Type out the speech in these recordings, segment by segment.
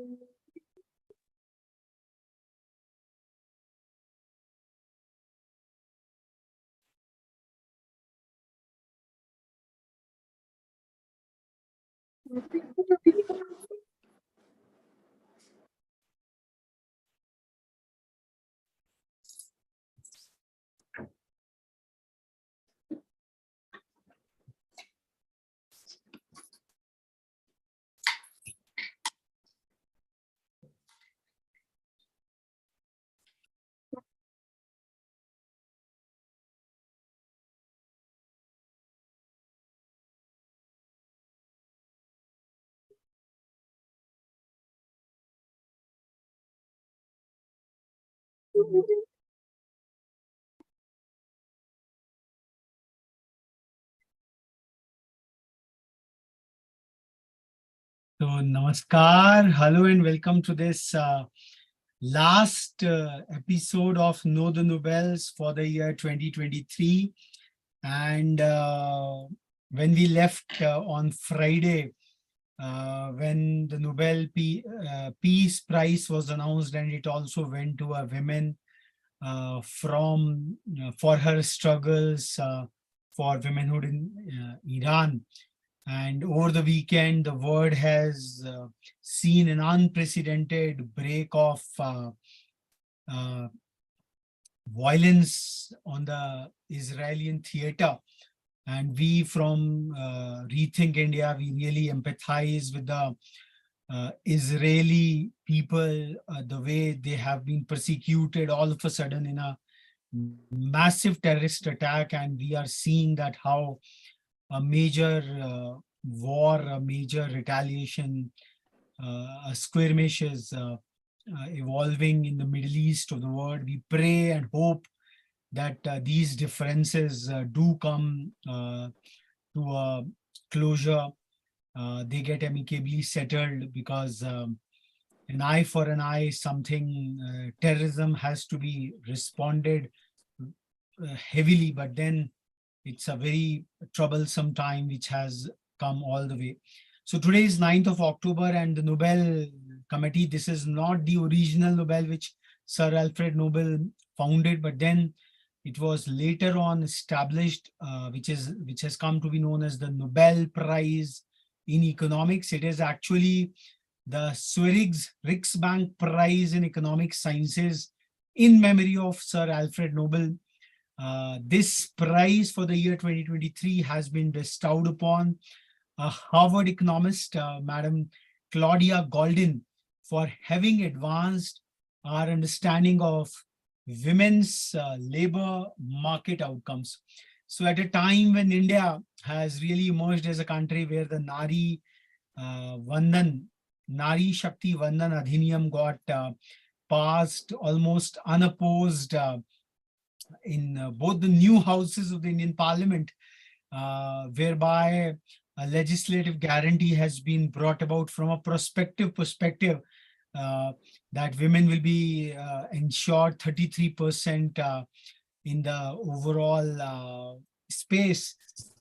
So, namaskar, hello, and welcome to this last episode of Know the Nobels for the year 2023. And when we left on Friday, when the Nobel Peace Prize was announced, and it also went to a woman for her struggles for womanhood in Iran. And over the weekend, the world has seen an unprecedented break of violence on the Israeli theater. And we from Rethink India, we really empathize with the Israeli people, the way they have been persecuted all of a sudden in a massive terrorist attack. And we are seeing that how a major war, a major retaliation, skirmishes evolving in the Middle East of the world. We pray and hope that these differences do come to a closure. They get amicably settled, because an eye for an eye, terrorism has to be responded heavily, but then it's a very troublesome time which has come all the way. So today is 9th of October, and the Nobel Committee, this is not the original Nobel which Sir Alfred Nobel founded, but then it was later on established, which has come to be known as the Nobel Prize in Economics. It is actually the Sverig's Riksbank Prize in Economic Sciences in memory of Sir Alfred Nobel. This prize for the year 2023 has been bestowed upon a Harvard economist, Madam Claudia Goldin, for having advanced our understanding of women's labor market outcomes. So at a time when India has really emerged as a country where the Nari Shakti Vandan Adhiniyam got passed almost unopposed in both the new houses of the Indian Parliament, whereby a legislative guarantee has been brought about from a prospective perspective, that women will be ensured 33% in the overall space.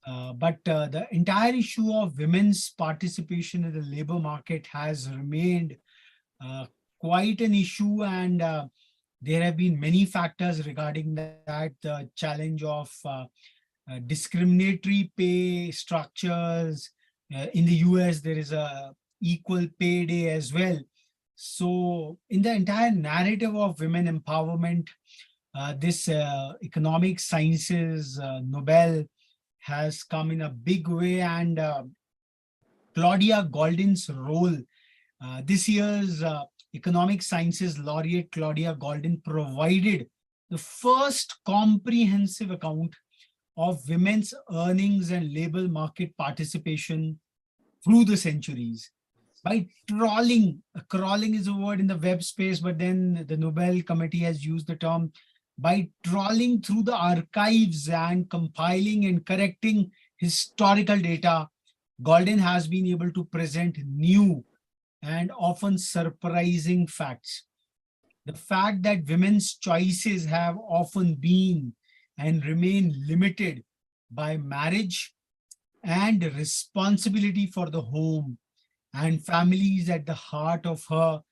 But the entire issue of women's participation in the labor market has remained quite an issue, and there have been many factors regarding that. The challenge of discriminatory pay structures. In the US, there is a equal pay day as well. So in the entire narrative of women empowerment, this economic sciences Nobel has come in a big way, and Claudia Goldin's role, this year's economic sciences laureate Claudia Goldin provided the first comprehensive account of women's earnings and labor market participation through the centuries. By crawling is a word in the web space, but then the Nobel Committee has used the term, by trawling through the archives and compiling and correcting historical data, Goldin has been able to present new and often surprising facts. The fact that women's choices have often been and remain limited by marriage and responsibility for the home and family is at the heart of her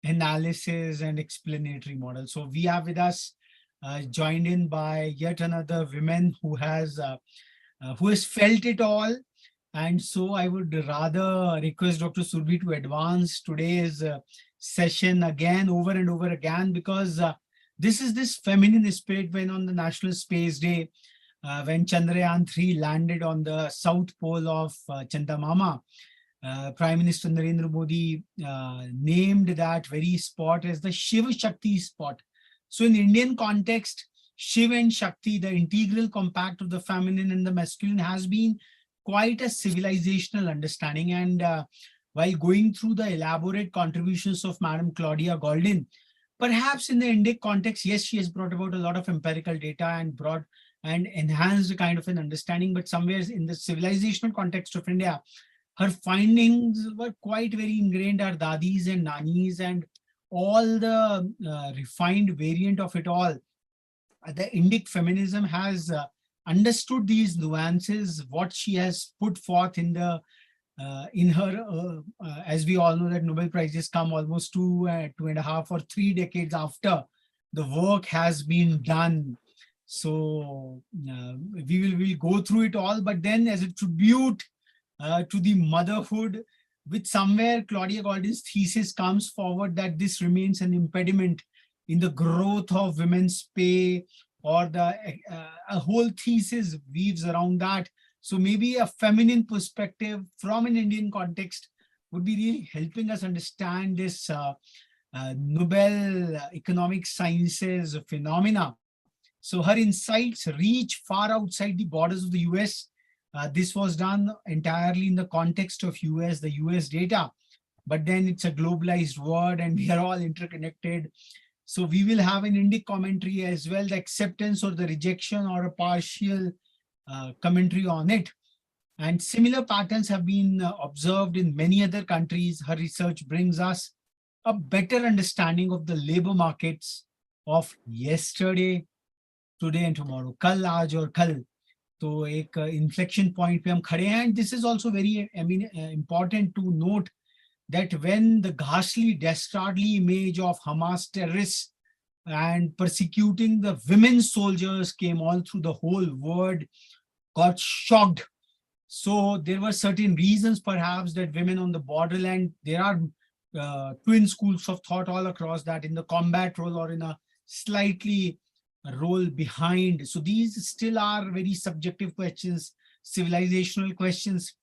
analysis and explanatory model. So we are with us, joined in by yet another woman who has felt it all. And so I would rather request Dr. Surbhi to advance today's session again, over and over again, because this is this feminine spirit when on the National Space Day, when Chandrayaan 3 landed on the south pole of Chandamama, Prime Minister Narendra Modi named that very spot as the Shiva Shakti spot. So in Indian context, Shiv and Shakti, the integral compact of the feminine and the masculine, has been quite a civilizational understanding. And while going through the elaborate contributions of Madam Claudia Goldin, perhaps in the Indic context, yes, she has brought about a lot of empirical data and brought and enhanced a kind of an understanding, but somewhere in the civilizational context of India, her findings were quite very ingrained. Our dadis and nanis and all the refined variant of it all. The Indic feminism has understood these nuances, what she has put forth in the in her, as we all know that Nobel Prizes come almost 2.5 or 3 decades after the work has been done. So we'll go through it all, but then as a tribute to the motherhood, which somewhere Claudia Goldin's thesis comes forward that this remains an impediment in the growth of women's pay, or the a whole thesis weaves around that. So maybe a feminine perspective from an Indian context would be really helping us understand this Nobel economic sciences phenomena. So her insights reach far outside the borders of the US. This was done entirely in the context of US, the US data, but then it's a globalized world and we are all interconnected. So we will have an Indic commentary as well, the acceptance or the rejection or a partial commentary on it. And similar patterns have been observed in many other countries. Her research brings us a better understanding of the labor markets of yesterday, today and tomorrow. Kal, aaj aur kal. तो एक inflection point पे हम खड़े हैं. And this is also very important to note that when the ghastly, dastardly image of Hamas terrorists and persecuting the women soldiers came all through the whole world, got shocked. So there were certain reasons perhaps that women on the borderland, there are twin schools of thought all across that in the combat role or in a slightly role behind. So these still are very subjective questions, civilizational questions.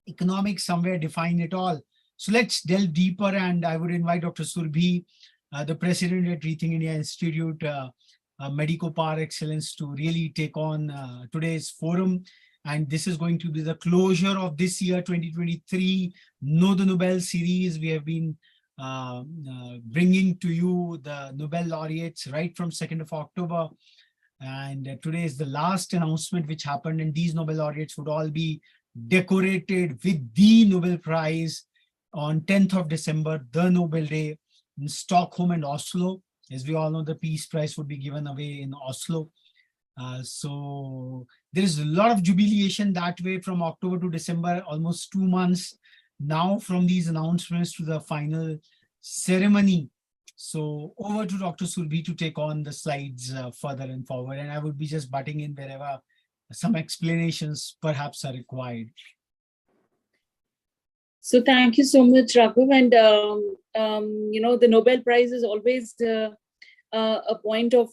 Economics somewhere define it all. So let's delve deeper, and I would invite Dr. Surbhi, the president at Rethink India Institute, Medico par excellence, to really take on today's forum. And this is going to be the closure of this year, 2023, Know the Nobel series. We have been bringing to you the Nobel laureates right from 2nd of October. And today is the last announcement which happened, and these Nobel laureates would all be decorated with the Nobel Prize on 10th of December, the Nobel Day, in Stockholm and Oslo. As we all know, the Peace Prize would be given away in Oslo. So there is a lot of jubilation that way from October to December, almost 2 months now from these announcements to the final ceremony. So over to Dr. Surbhi to take on the slides further and forward. And I would be just butting in wherever some explanations perhaps are required. So thank you so much, Raghav. And, you know, the Nobel Prize is always a point of,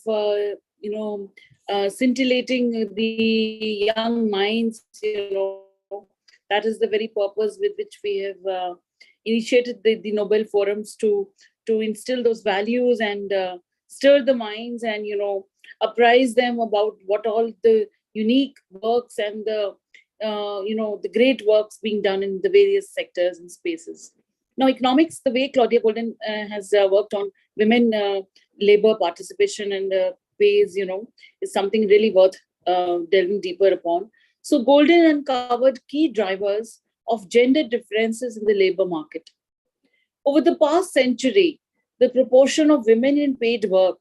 scintillating the young minds. That is the very purpose with which we have initiated the Nobel Forums to instill those values and stir the minds and, apprise them about what all the unique works and the great works being done in the various sectors and spaces. Now, economics, the way Claudia Goldin has worked on women labor participation and pays, is something really worth delving deeper upon. So Goldin uncovered key drivers of gender differences in the labor market. Over the past century, the proportion of women in paid work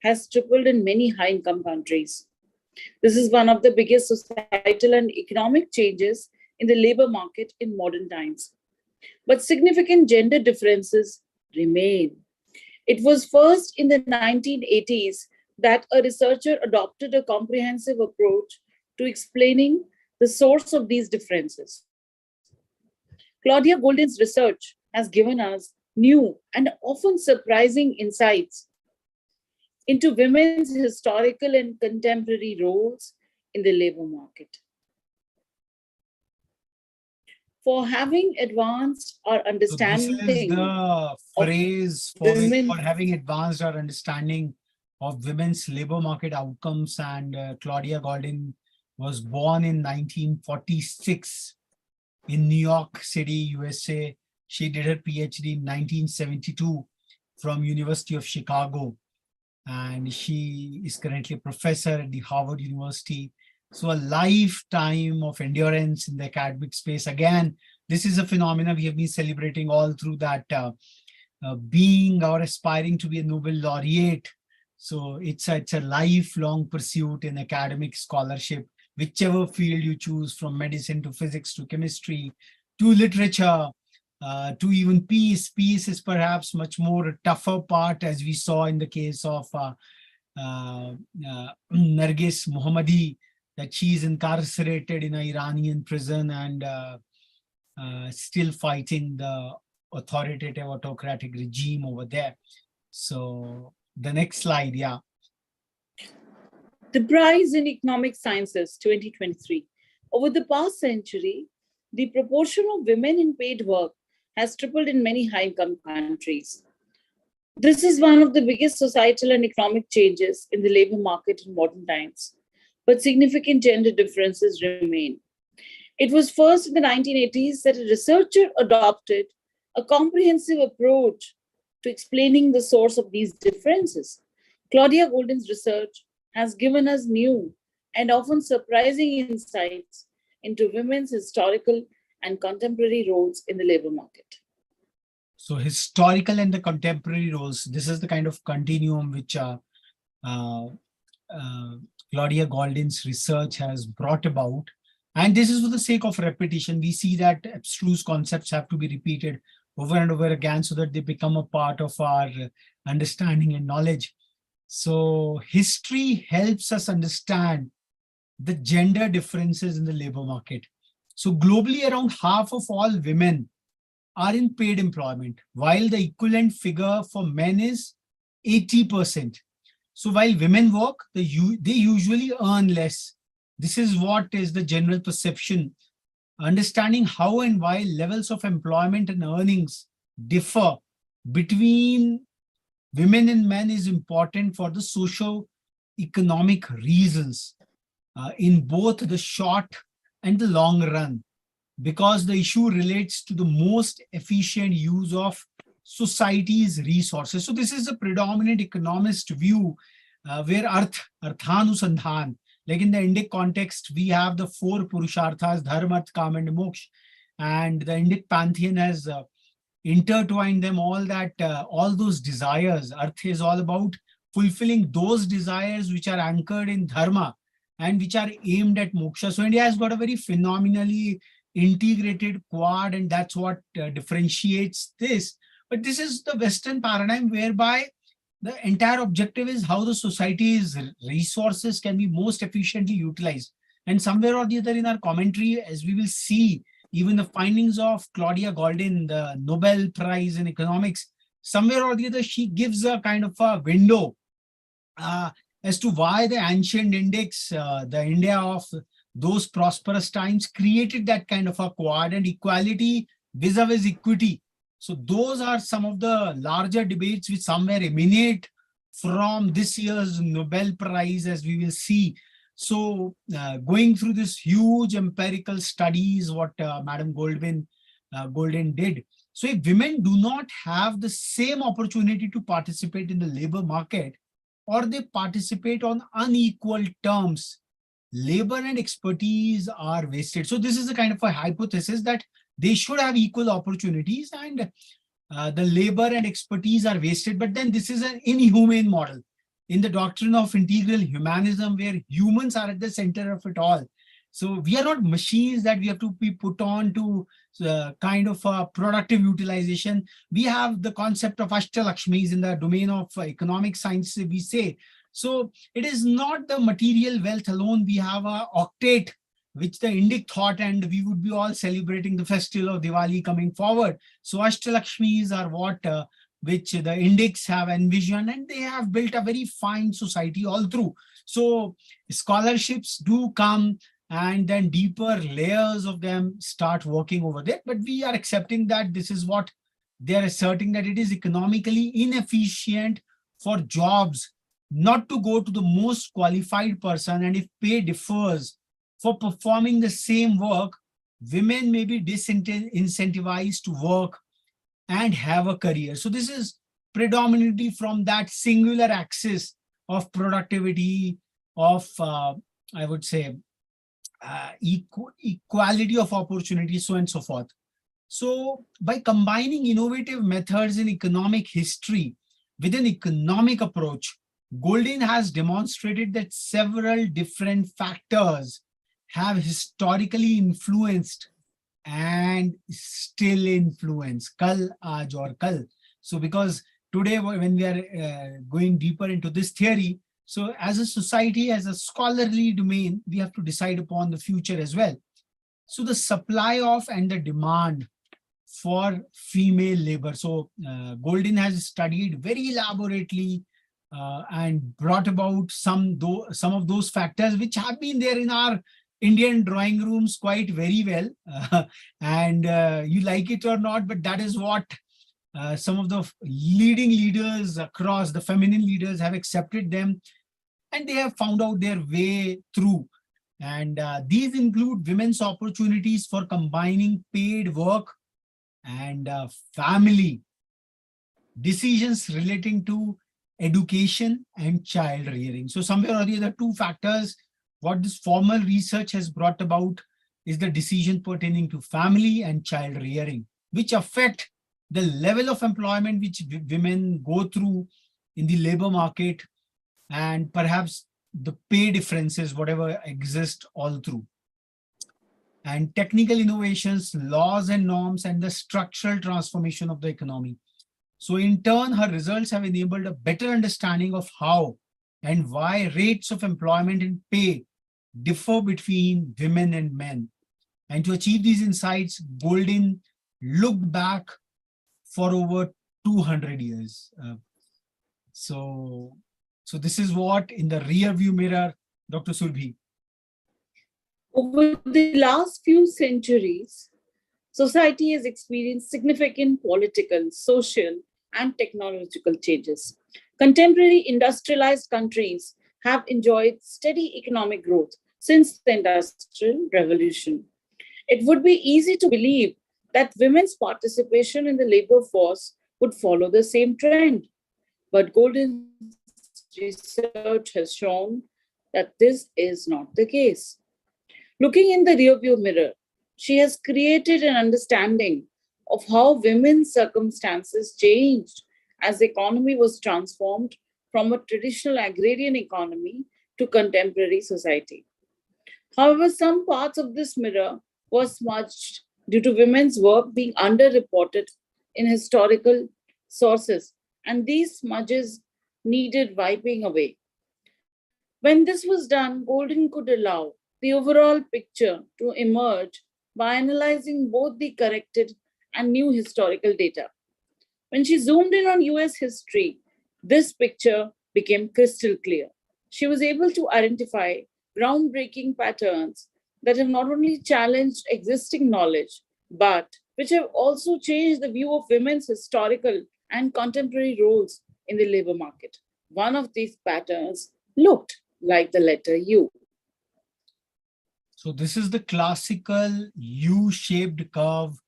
has tripled in many high-income countries. This is one of the biggest societal and economic changes in the labor market in modern times. but significant gender differences remain. It was first in the 1980s that a researcher adopted a comprehensive approach to explaining the source of these differences. Claudia Golden's research has given us new and often surprising insights into women's historical and contemporary roles in the labor market. For having advanced our So this is understanding the of phrase women, for having advanced our understanding of women's labor market outcomes. And Claudia Golden was born in 1946 in New York City, USA. She did her PhD in 1972 from University of Chicago. And she is currently a professor at the Harvard University. So a lifetime of endurance in the academic space. Again, this is a phenomena we have been celebrating all through that being or aspiring to be a Nobel laureate. So it's a lifelong pursuit in academic scholarship, whichever field you choose, from medicine to physics to chemistry to literature to even peace. Peace is perhaps much more tougher part, as we saw in the case of Nargis Mohammadi, that she is incarcerated in an Iranian prison and still fighting the authoritative autocratic regime over there. So the next slide, yeah. The Prize in Economic Sciences 2023. Over the past century, the proportion of women in paid work has tripled in many high-income countries. This is one of the biggest societal and economic changes in the labor market in modern times, but significant gender differences remain. It was first in the 1980s that a researcher adopted a comprehensive approach to explaining the source of these differences. Claudia Golden's research has given us new and often surprising insights into women's historical and contemporary roles in the labor market. So historical and the contemporary roles, this is the kind of continuum which Claudia Golden's research has brought about. And this is for the sake of repetition. We see that abstruse concepts have to be repeated over and over again so that they become a part of our understanding and knowledge. So history helps us understand the gender differences in the labor market. So globally, around half of all women are in paid employment, while the equivalent figure for men is 80%. So while women work, they usually earn less. This is what is the general perception. Understanding how and why levels of employment and earnings differ between women and men is important for the socio-economic reasons in both the short and the long run, because the issue relates to the most efficient use of society's resources. So this is a predominant economist view where Arthanusandhan, like in the Indic context, we have the four Purusharthas, Dharma, Arth, Kam, and Moksha. And the Indic pantheon has intertwined them all, that all those desires. Arth is all about fulfilling those desires which are anchored in Dharma and which are aimed at Moksha. So India has got a very phenomenally integrated quad, and that's what differentiates this. But this is the Western paradigm whereby the entire objective is how the society's resources can be most efficiently utilized. And somewhere or the other in our commentary, as we will see, even the findings of Claudia Golden, the Nobel Prize in Economics, somewhere or the other, she gives a kind of a window as to why the ancient Indics, the India of those prosperous times, created that kind of a quad and equality vis-a-vis equity. So those are some of the larger debates which somewhere emanate from this year's Nobel Prize, as we will see. So going through this huge empirical studies, what Madam Golden did. So if women do not have the same opportunity to participate in the labor market, or they participate on unequal terms, labor and expertise are wasted. So this is a kind of a hypothesis that they should have equal opportunities and the labor and expertise are wasted. But then this is an inhumane model in the doctrine of integral humanism, where humans are at the center of it all. So we are not machines that we have to be put on to kind of productive utilization. We have the concept of Ashtalakshmis in the domain of economic science, we say. So it is not the material wealth alone. We have a octet which the Indic thought, and we would be all celebrating the festival of Diwali coming forward. So Ashtalakshmis are what which the Indics have envisioned, and they have built a very fine society all through. So scholarships do come, and then deeper layers of them start working over there. But we are accepting that this is what they are asserting, that it is economically inefficient for jobs not to go to the most qualified person, and if pay differs for performing the same work, women may be disincentivized to work and have a career. So this is predominantly from that singular axis of productivity, of I would say equality of opportunity, so on and so forth. So by combining innovative methods in economic history with an economic approach, Goldin has demonstrated that several different factors have historically influenced and still influence kal, aaj aur kal. So because today when we are going deeper into this theory, so as a society, as a scholarly domain, we have to decide upon the future as well. So the supply of and the demand for female labor. So Goldin has studied very elaborately and brought about some of those factors which have been there in our Indian drawing rooms quite very well. And you like it or not, but that is what some of the leading leaders across, the feminine leaders, have accepted them, and they have found out their way through. And these include women's opportunities for combining paid work and family, decisions relating to education and child rearing. So somewhere or the other, two factors, what this formal research has brought about is the decision pertaining to family and child rearing, which affect the level of employment which women go through in the labor market, and perhaps the pay differences, whatever exist all through. And technical innovations, laws and norms, and the structural transformation of the economy. So in turn, her results have enabled a better understanding of how and why rates of employment and pay differ between women and men. And to achieve these insights, Goldin looked back for over 200 years. So this is what in the rear view mirror, Dr. Surbhi. Over the last few centuries, society has experienced significant political, social, and technological changes. Contemporary industrialized countries have enjoyed steady economic growth since the Industrial Revolution. It would be easy to believe that women's participation in the labor force would follow the same trend. But Goldin's research has shown that this is not the case. Looking in the rearview mirror, she has created an understanding of how women's circumstances changed as the economy was transformed from a traditional agrarian economy to contemporary society. However, some parts of this mirror were smudged due to women's work being underreported in historical sources, and these smudges needed wiping away. When this was done, Goldin could allow the overall picture to emerge by analyzing both the corrected and new historical data. When she zoomed in on US history, this picture became crystal clear. She was able to identify groundbreaking patterns that have not only challenged existing knowledge, but which have also changed the view of women's historical and contemporary roles in the labor market. One of these patterns looked like the letter U. So this is the classical U-shaped curve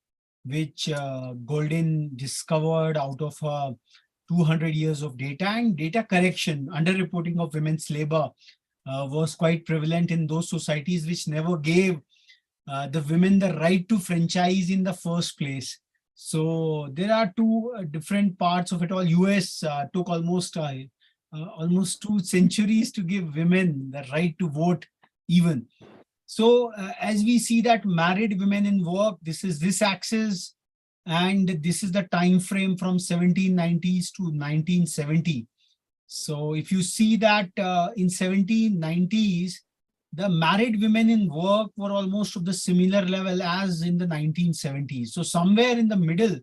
which Goldin discovered out of 200 years of data, and data correction. Underreporting of women's labor was quite prevalent in those societies which never gave the women the right to franchise in the first place. So there are two different parts of it all. US took almost 2 centuries to give women the right to vote even. So as we see that married women in work, this is this axis, and this is the time frame from 1790s to 1970. So if you see that in 1790s, the married women in work were almost of the similar level as in the 1970s. So somewhere in the middle,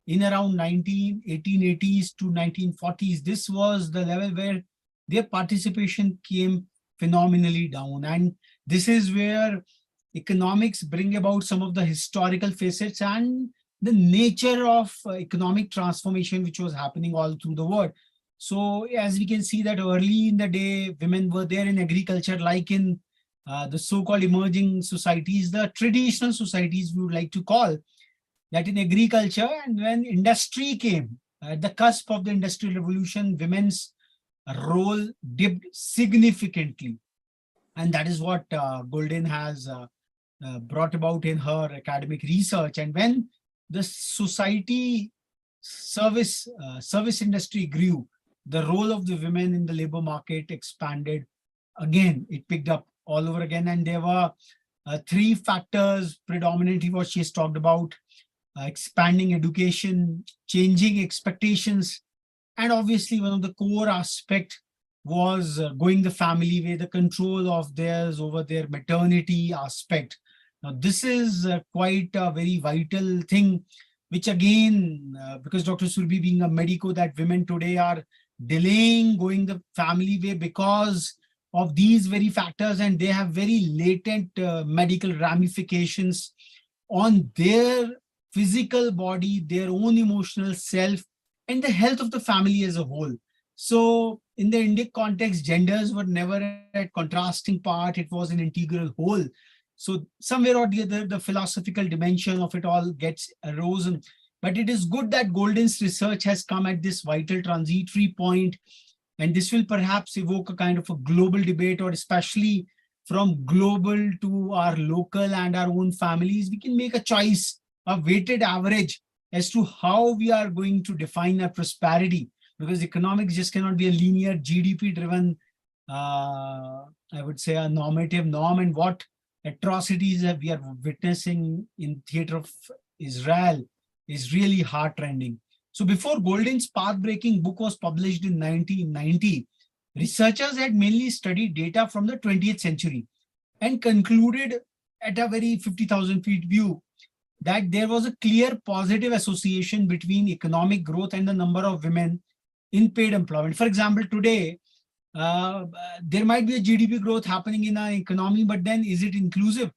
in around 1880s to 1940s, this was the level where their participation came phenomenally down. And this is where economics bring about some of the historical facets and the nature of economic transformation which was happening all through the world. So as we can see that early in the day, women were there in agriculture, like in the so-called emerging societies, the traditional societies we would like to call, that in agriculture. And when industry came, at the cusp of the industrial revolution, women's role dipped significantly. And that is what Golden has brought about in her academic research. And when the society service industry grew, the role of the women in the labor market expanded again. It picked up all over again. And there were three factors predominantly what she has talked about: expanding education, changing expectations, and obviously one of the core aspect was going the family way, the control of theirs over their maternity aspect. Now this is quite a very vital thing, which again, because Dr. Surbi being a medico, that women today are delaying going the family way because of these very factors, and they have very latent medical ramifications on their physical body, their own emotional self, and the health of the family as a whole. So in the Indic context, genders were never a contrasting part, it was an integral whole. So somewhere or the other, the philosophical dimension of it all gets erosion. But it is good that Golden's research has come at this vital transitory point, and this will perhaps evoke a kind of a global debate, or especially from global to our local and our own families, we can make a choice, a weighted average as to how we are going to define our prosperity, because economics just cannot be a linear GDP driven, I would say, a normative norm. And what atrocities that we are witnessing in theater of Israel is really heart-rending. So before Golden's path-breaking book was published in 1990, researchers had mainly studied data from the 20th century and concluded at a very 50,000 feet view that there was a clear positive association between economic growth and the number of women in paid employment. For example, today, there might be a GDP growth happening in our economy, but then is it inclusive?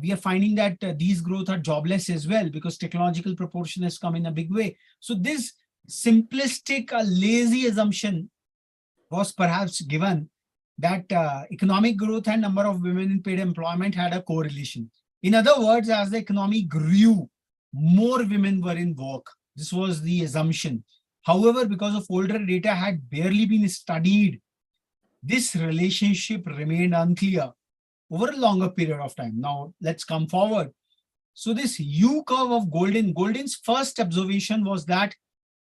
We are finding that these growth are jobless as well, because technological proportion has come in a big way. So this simplistic, lazy assumption was perhaps given that economic growth and number of women in paid employment had a correlation. In other words, as the economy grew, more women were in work. This was the assumption. However, because of older data had barely been studied, this relationship remained unclear over a longer period of time. Now, let's come forward. So this U curve of Golden's first observation was that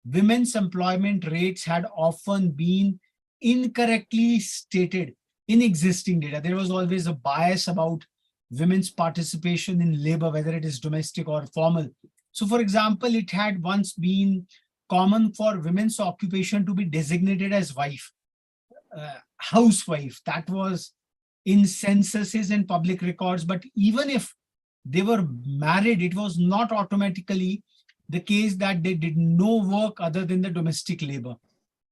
women's employment rates had often been incorrectly stated in existing data. There was always a bias about women's participation in labor, whether it is domestic or formal. So for example, it had once been common for women's occupation to be designated as wife, housewife. That was in censuses and public records. But even if they were married, it was not automatically the case that they did no work other than the domestic labor.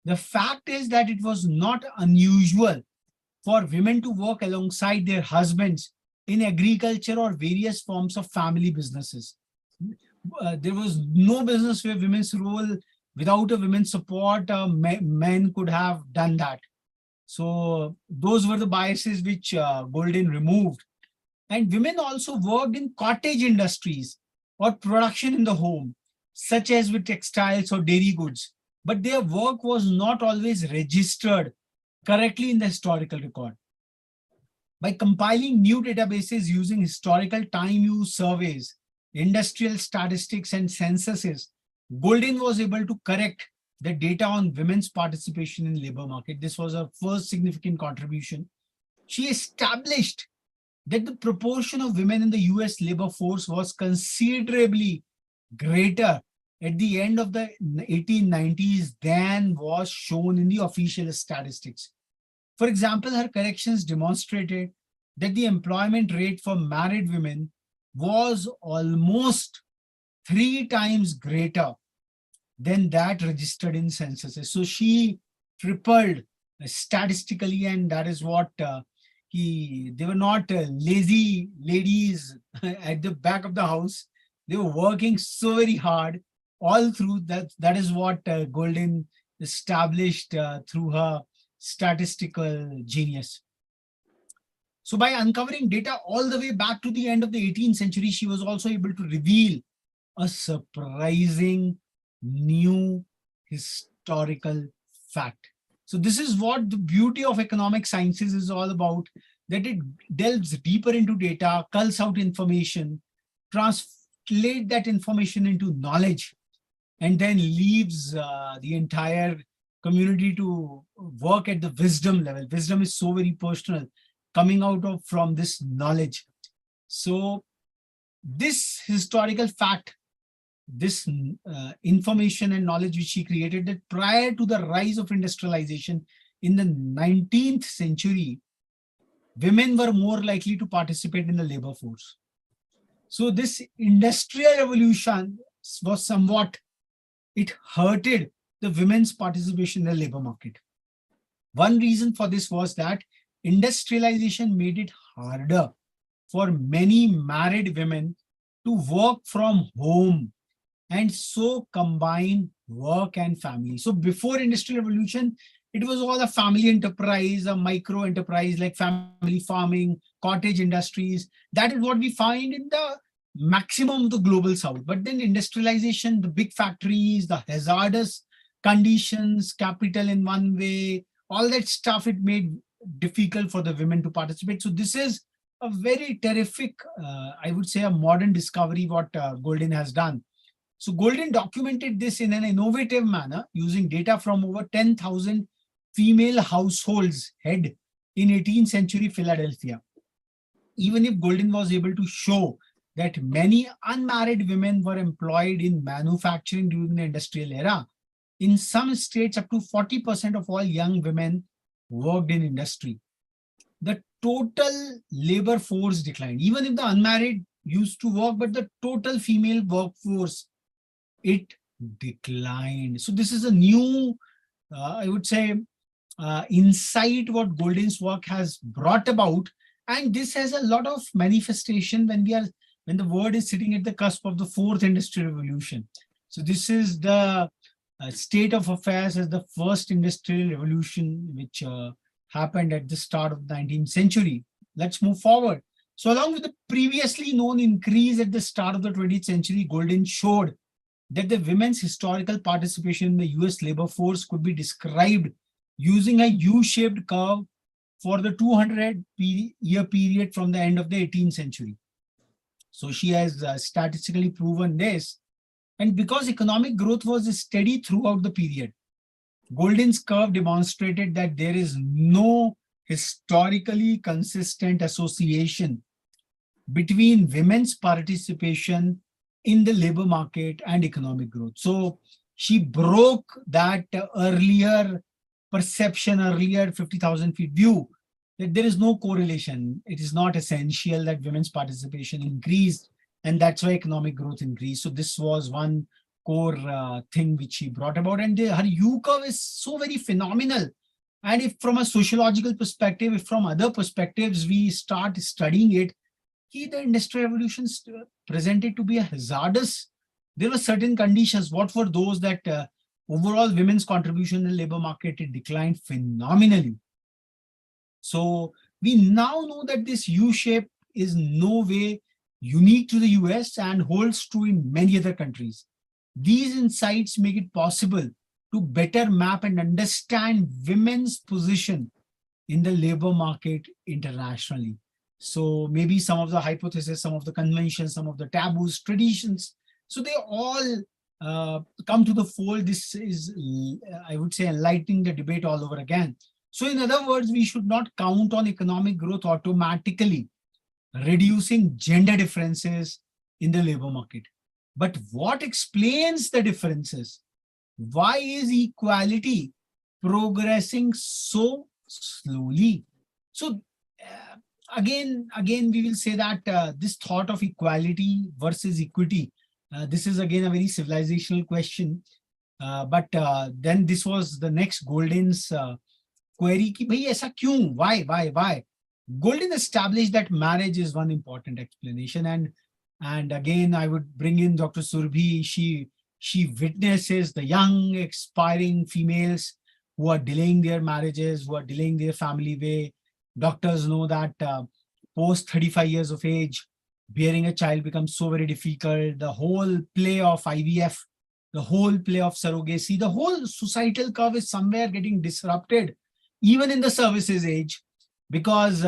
The fact is that it was not unusual for women to work alongside their husbands in agriculture or various forms of family businesses. There was no business where women's role, without a women's support, men could have done that. So those were the biases which Golden removed. And women also worked in cottage industries or production in the home, such as with textiles or dairy goods. But their work was not always registered correctly in the historical record. By compiling new databases using historical time use surveys, industrial statistics, and censuses, Golden was able to correct the data on women's participation in labor market. This was her first significant contribution. She established that the proportion of women in the US labor force was considerably greater at the end of the 1890s than was shown in the official statistics. For example, her corrections demonstrated that the employment rate for married women was almost 3 times greater than that registered in censuses. So she tripled statistically, and that is what they were not lazy ladies at the back of the house. They were working so very hard all through that. That is what Golden established through her statistical genius. So by uncovering data all the way back to the end of the 18th century, she was also able to reveal a surprising new historical fact. So this is what the beauty of economic sciences is all about, that it delves deeper into data, culls out information, translate that information into knowledge, and then leaves the entire community to work at the wisdom level. Wisdom is so very personal, coming out of from this knowledge. So this historical fact, this information and knowledge which she created, that prior to the rise of industrialization in the 19th century, women were more likely to participate in the labor force. So this industrial revolution was somewhat, it hurted the women's participation in the labor market. One reason for this was that industrialization made it harder for many married women to work from home and so combine work and family. So before industrial revolution, it was all a family enterprise, a micro enterprise like family farming, cottage industries. That is what we find in the maximum of the global south. But then industrialization, the big factories, the hazardous conditions, capital in one way, all that stuff, it made difficult for the women to participate. So this is a very terrific, I would say, a modern discovery what Golden has done. So Golden documented this in an innovative manner using data from over 10,000 female households head in 18th century Philadelphia. Even if Golden was able to show that many unmarried women were employed in manufacturing during the industrial era, in some states up to 40% of all young women worked in industry. The total labor force declined. Even if the unmarried used to work, but the total female workforce, it declined. So this is a new, I would say, insight what Golden's work has brought about. And this has a lot of manifestation when the world is sitting at the cusp of the fourth industrial revolution. So this is the state of affairs as the first industrial revolution, which happened at the start of the 19th century. Let's move forward. So along with the previously known increase at the start of the 20th century, Golden showed that the women's historical participation in the US labor force could be described using a U-shaped curve for the 200-year period from the end of the 18th century. So she has statistically proven this. And because economic growth was steady throughout the period, Golden's curve demonstrated that there is no historically consistent association between women's participation in the labor market and economic growth. So she broke that earlier perception, earlier 50,000 feet view, that there is no correlation. It is not essential that women's participation increased, and that's why economic growth increased. So this was one core thing which she brought about. And her U curve is so very phenomenal. And if from a sociological perspective, if from other perspectives, we start studying it, the industrial revolution presented to be a hazardous. There were certain conditions. What were those? That overall women's contribution in the labor market, it declined phenomenally. So we now know that this U-shape is no way unique to the US and holds true in many other countries. These insights make it possible to better map and understand women's position in the labor market internationally. So maybe some of the hypotheses, some of the conventions, some of the taboos, traditions, so they all come to the fold. This is, I would say, enlightening the debate all over again. So in other words, we should not count on economic growth automatically reducing gender differences in the labor market. But what explains the differences? Why is equality progressing so slowly? So again, we will say that this thought of equality versus equity, this is again a very civilizational question. But then this was the next Golden's query ki bhai aisa kyun? Why? Golden established that marriage is one important explanation, and again I would bring in Dr. Surbhi. She witnesses the young expiring females who are delaying their marriages, who are delaying their family way. Doctors know that post 35 years of age, bearing a child becomes so very difficult. The whole play of IVF, the whole play of surrogacy, the whole societal curve is somewhere getting disrupted, even in the services age, because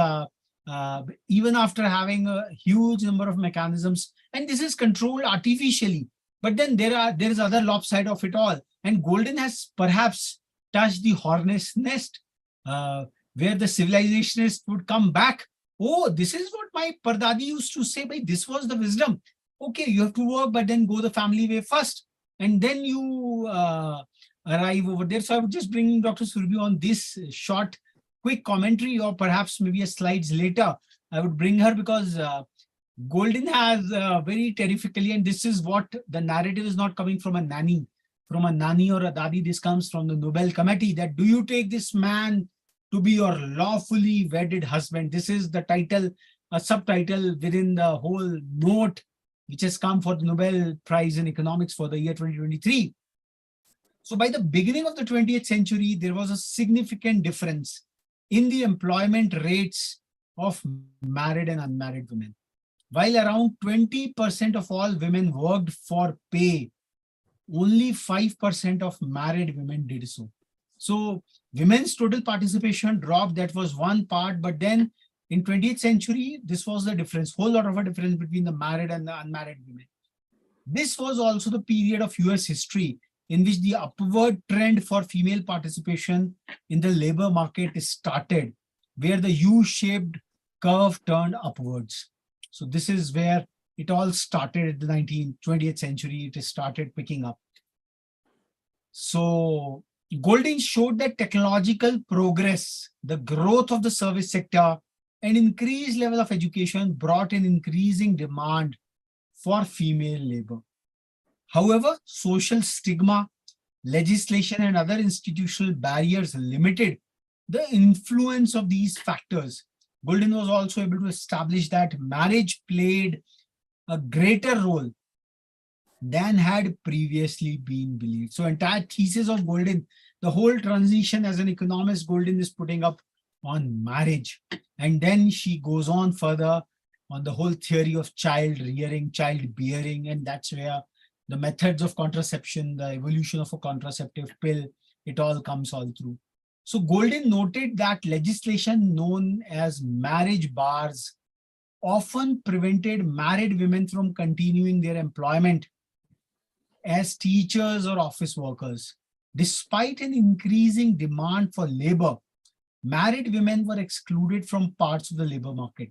even after having a huge number of mechanisms, and this is controlled artificially, but then there is other lopside of it all. And Golden has perhaps touched the hornet's nest, where the civilizationist would come back. Oh, this is what my Pardadi used to say, but this was the wisdom. Okay, you have to work, but then go the family way first, and then you arrive over there. So I would just bring Dr. Surbhi on this short, quick commentary, or perhaps maybe a slides later. I would bring her because Golden has very terrifically, and this is what the narrative is not coming from a nanny or a dadi. This comes from the Nobel Committee, that do you take this man to be your lawfully wedded husband? This is the title, a subtitle within the whole note, which has come for the Nobel Prize in Economics for the year 2023. So by the beginning of the 20th century, there was a significant difference in the employment rates of married and unmarried women. While around 20% of all women worked for pay, only 5% of married women did so. So women's total participation dropped. That was one part. But then in 20th century, this was the difference, whole lot of a difference between the married and the unmarried women. This was also the period of US history in which the upward trend for female participation in the labor market started, where the U-shaped curve turned upwards. So this is where it all started in the 20th century. It started picking up. So Golden showed that technological progress, the growth of the service sector, and increased level of education brought an increasing demand for female labor. However, social stigma, legislation, and other institutional barriers limited the influence of these factors. Golden was also able to establish that marriage played a greater role than had previously been believed. So entire thesis of Golden, the whole transition as an economist, Golden is putting up on marriage. And then she goes on further on the whole theory of child rearing, child bearing, and that's where the methods of contraception, the evolution of a contraceptive pill, it all comes all through. So Golden noted that legislation known as marriage bars often prevented married women from continuing their employment as teachers or office workers. Despite an increasing demand for labor, married women were excluded from parts of the labor market.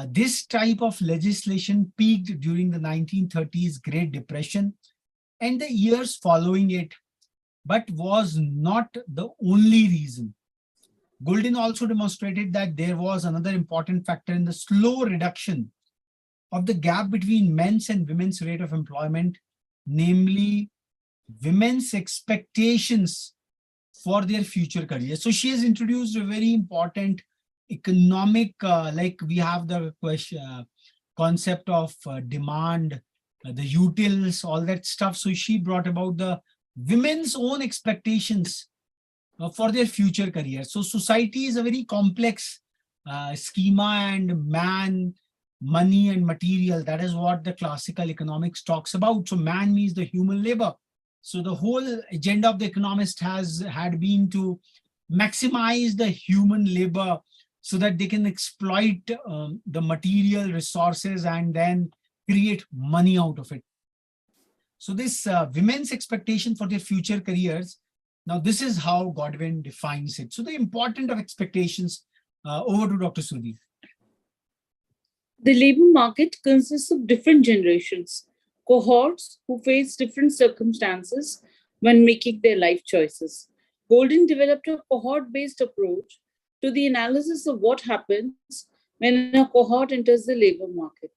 This type of legislation peaked during the 1930s Great Depression and the years following it, but was not the only reason. Golden also demonstrated that there was another important factor in the slow reduction of the gap between men's and women's rate of employment, namely women's expectations for their future careers. So she has introduced a very important economic, like we have the concept of demand, the utils, all that stuff. So she brought about the women's own expectations for their future career. So society is a very complex schema, and man, money and material, that is what the classical economics talks about. So man means the human labor. So the whole agenda of the economist had been to maximize the human labor so that they can exploit the material resources and then create money out of it. So this women's expectation for their future careers, now this is how Godwin defines it. So the importance of expectations, over to Dr. Sudhi. The labor market consists of different generations, cohorts who face different circumstances when making their life choices. Golden developed a cohort based approach to the analysis of what happens when a cohort enters the labor market.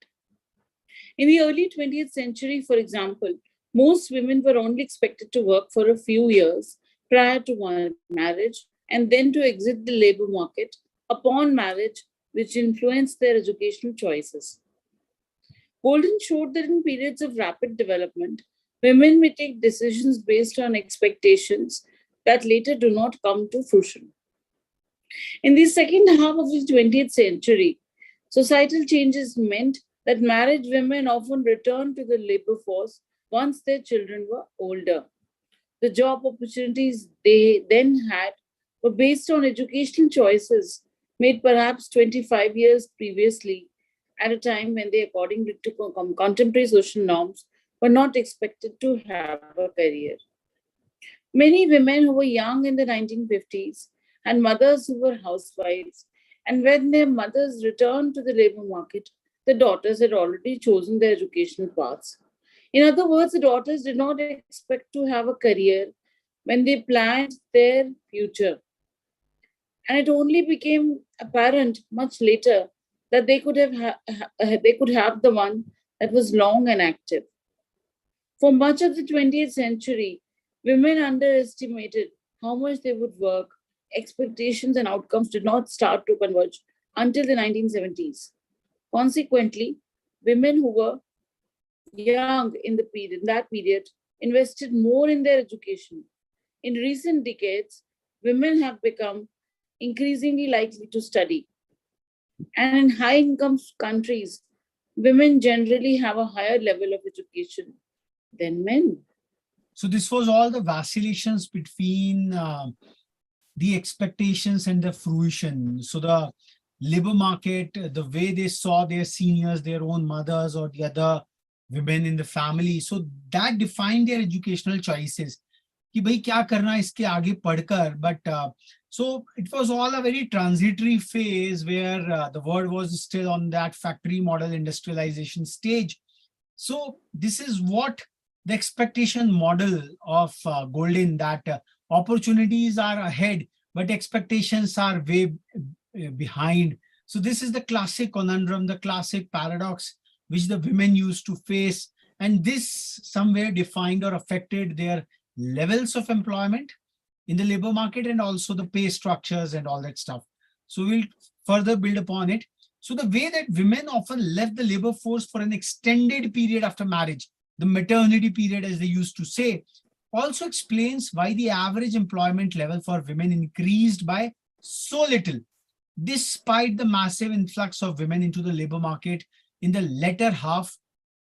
In the early 20th century, for example, most women were only expected to work for a few years prior to marriage and then to exit the labor market upon marriage, which influenced their educational choices. Golden showed that in periods of rapid development, women may take decisions based on expectations that later do not come to fruition. In the second half of the 20th century, societal changes meant that married women often returned to the labor force once their children were older. The job opportunities they then had were based on educational choices made perhaps 25 years previously, at a time when they, according to contemporary social norms, were not expected to have a career. Many women who were young in the 1950s had mothers who were housewives, and when their mothers returned to the labor market, the daughters had already chosen their educational paths. In other words, the daughters did not expect to have a career when they planned their future. And it only became apparent much later that they could have the one that was long and active. For much of the 20th century, women underestimated how much they would work. Expectations and outcomes did not start to converge until the 1970s. Consequently, women who were young in that period invested more in their education. In recent decades, women have become increasingly likely to study. And in high income countries, women generally have a higher level of education than men. So this was all the vacillations between the expectations and the fruition. So the labor market, the way they saw their seniors, their own mothers or the other women in the family. So that defined their educational choices. कि भाई क्या करना है इसके आगे पढ़कर, but so it was all a very transitory phase where the world was still on that factory model industrialization stage. So this is what the expectation model of Golden, that opportunities are ahead, but expectations are way behind. So this is the classic conundrum, the classic paradox which the women used to face. And this somewhere defined or affected their levels of employment in the labor market and also the pay structures and all that stuff. So we'll further build upon it. So the way that women often left the labor force for an extended period after marriage, the maternity period as they used to say, also explains why the average employment level for women increased by so little, despite the massive influx of women into the labor market in the latter half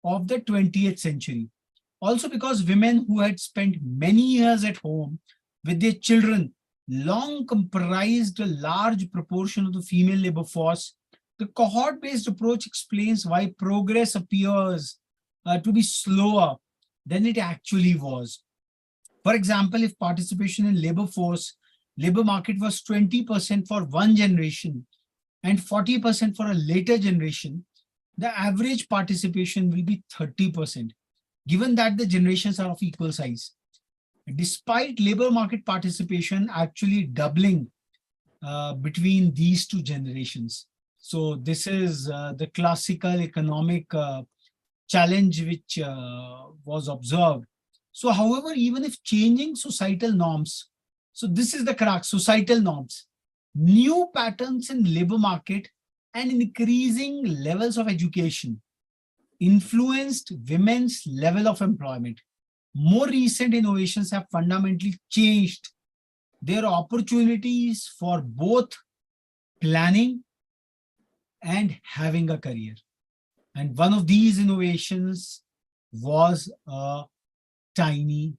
of the 20th century. Also because women who had spent many years at home with their children long comprised a large proportion of the female labor force, the cohort-based approach explains why progress appears to be slower than it actually was. For example, if participation in labor market was 20% for one generation and 40% for a later generation, the average participation will be 30%, given that the generations are of equal size. Despite labor market participation actually doubling between these two generations. So this is the classical economic challenge which was observed. So however, even if changing societal norms, so this is the crux, societal norms, new patterns in labor market and increasing levels of education influenced women's level of employment. More recent innovations have fundamentally changed their opportunities for both planning and having a career. And one of these innovations was a tiny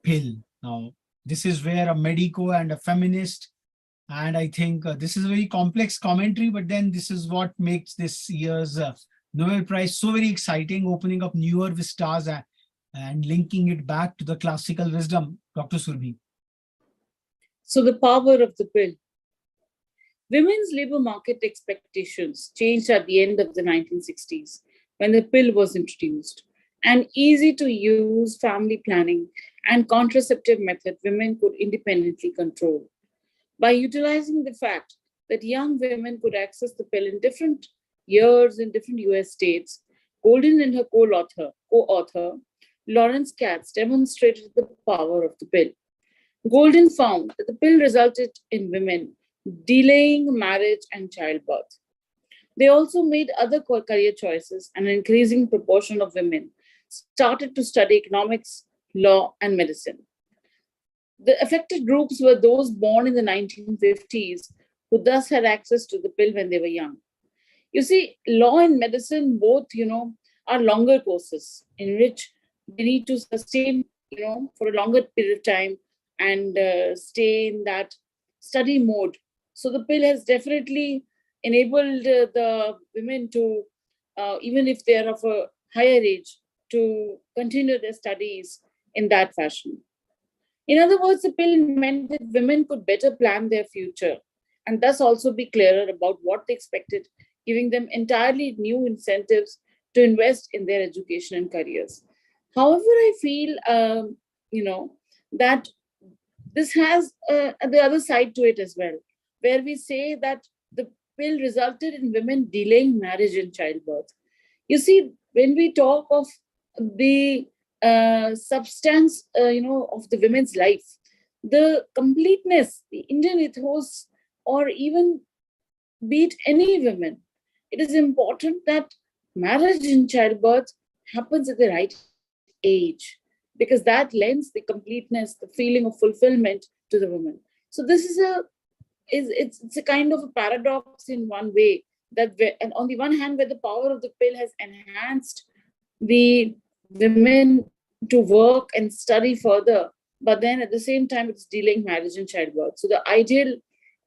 pill. Now, this is where a medico and a feminist, and I think this is a very complex commentary, but then this is what makes this year's Nobel Prize so very exciting, opening up newer vistas and linking it back to the classical wisdom. Dr. Surbhi. So the power of the pill. Women's labor market expectations changed at the end of the 1960s when the pill was introduced. An easy to use family planning and contraceptive method women could independently control. By utilizing the fact that young women could access the pill in different years in different US states, Golden and her co-author Lawrence Katz demonstrated the power of the pill. Golden found that the pill resulted in women delaying marriage and childbirth. They also made other career choices, and an increasing proportion of women started to study economics, law, and medicine. The affected groups were those born in the 1950s who thus had access to the pill when they were young. You see, law and medicine both, are longer courses in which they need to sustain, for a longer period of time and stay in that study mode. So the pill has definitely enabled the women to, even if they are of a higher age, to continue their studies in that fashion. In other words, the pill meant that women could better plan their future and thus also be clearer about what they expected, giving them entirely new incentives to invest in their education and careers. However, I feel, that this has the other side to it as well, where we say that the pill resulted in women delaying marriage and childbirth. You see, when we talk of the substance, of the women's life, the completeness, the Indian ethos, or even be it any women, it is important that marriage and childbirth happens at the right age because that lends the completeness, the feeling of fulfillment to the woman. So this is a is it's a kind of a paradox in one way that and on the one hand where the power of the pill has enhanced the women to work and study further, but then at the same time it's delaying marriage and childbirth. So the ideal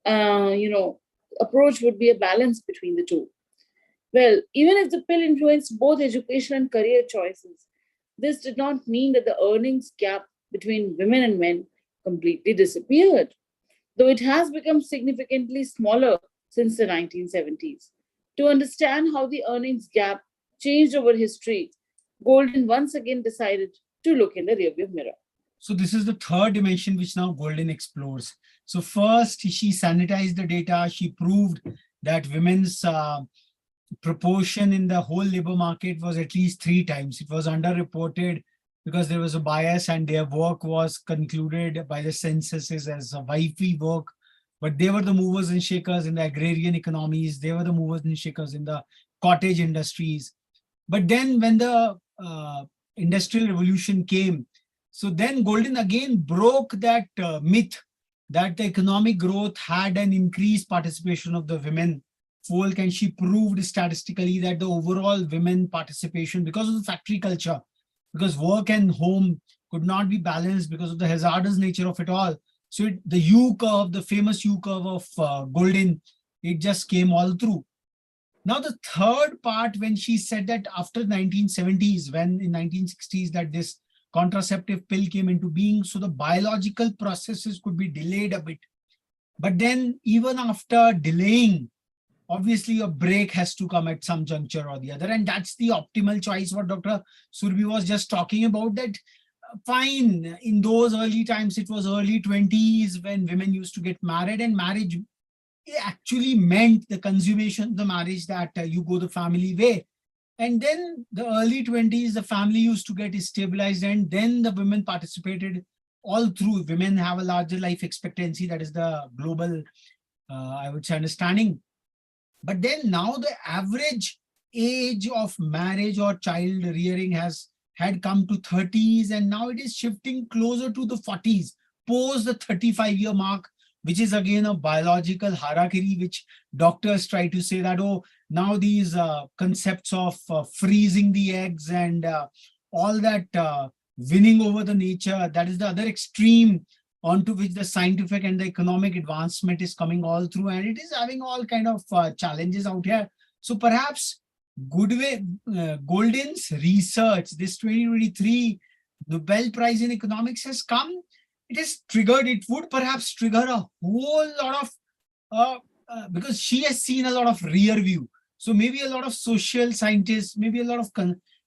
uh, you know approach would be a balance between the two. Well, even if the pill influenced both education and career choices, this did not mean that the earnings gap between women and men completely disappeared, though it has become significantly smaller since the 1970s. To understand how the earnings gap changed over history, Golden once again decided to look in the rearview mirror. So this is the third dimension which now Golden explores. So first, she sanitized the data. She proved that women's proportion in the whole labor market was at least 3 times. It was underreported because there was a bias and their work was concluded by the censuses as a wifey work. But they were the movers and shakers in the agrarian economies. They were the movers and shakers in the cottage industries. But then when the industrial revolution came, so then Golden again broke that myth that the economic growth had an increased participation of the women folk, and she proved statistically that the overall women participation, because of the factory culture, because work and home could not be balanced because of the hazardous nature of it all. So the U curve, the famous U curve of Golden, it just came all through. Now the third part, when she said that after 1970s, when in 1960s that this contraceptive pill came into being, so the biological processes could be delayed a bit. But then even after delaying, obviously a break has to come at some juncture or the other. And that's the optimal choice what Dr. Surbi was just talking about, that fine, in those early times, it was early 20s when women used to get married, and marriage actually meant the consummation of the marriage, that you go the family way. And then the early 20s, the family used to get stabilized, and then the women participated all through. Women have a larger life expectancy. That is the global, I would say, understanding. But then now the average age of marriage or child rearing had come to 30s, and now it is shifting closer to the 40s, post the 35-year mark, which is again a biological hierarchy, which doctors try to say that, oh, now these concepts of freezing the eggs and all that winning over the nature, that is the other extreme onto which the scientific and the economic advancement is coming all through, and it is having all kind of challenges out here. So perhaps Golden's research, this 2023 Nobel Prize in Economics has come, it has triggered, it would perhaps trigger a whole lot of because she has seen a lot of rear view. So maybe a lot of social scientists, maybe a lot of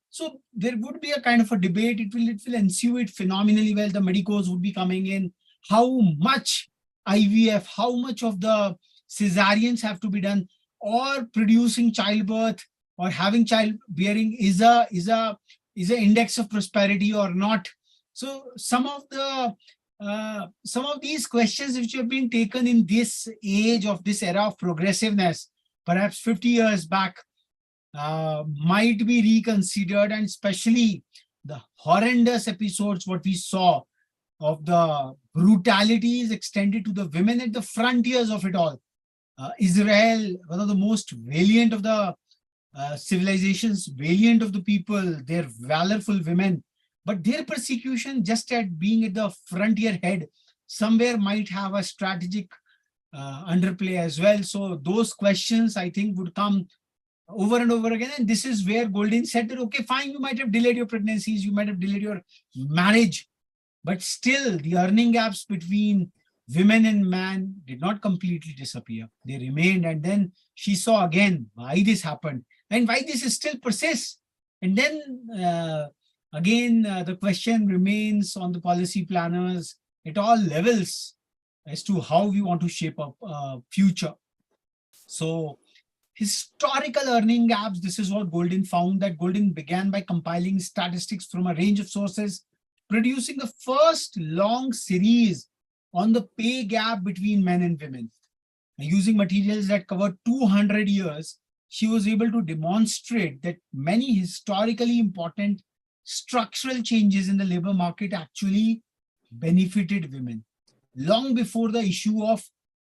so there would be a kind of a debate. It will ensue it phenomenally well. The medicos would be coming in. How much IVF, how much of the cesareans have to be done, or producing childbirth or having childbearing is a index of prosperity or not. So some of these questions which have been taken in this age of this era of progressiveness, perhaps 50 years back, might be reconsidered, and especially the horrendous episodes what we saw of the brutalities extended to the women at the frontiers of it all. Israel, one of the most valiant of the civilizations, valiant of the people, they're valorful women, but their persecution just at being at the frontier head somewhere might have a strategic underplay as well. So those questions I think would come over and over again. And this is where Goldin said that, okay, fine, you might have delayed your pregnancies, you might have delayed your marriage, but still the earning gaps between women and man did not completely disappear. They remained. And then she saw again why this happened and why this is still persists. And then the question remains on the policy planners at all levels as to how we want to shape up future. So historical earning gaps, this is what Goldin found, that Goldin began by compiling statistics from a range of sources, producing the first long series on the pay gap between men and women. And using materials that covered 200 years, she was able to demonstrate that many historically important structural changes in the labor market actually benefited women. Long before the issue of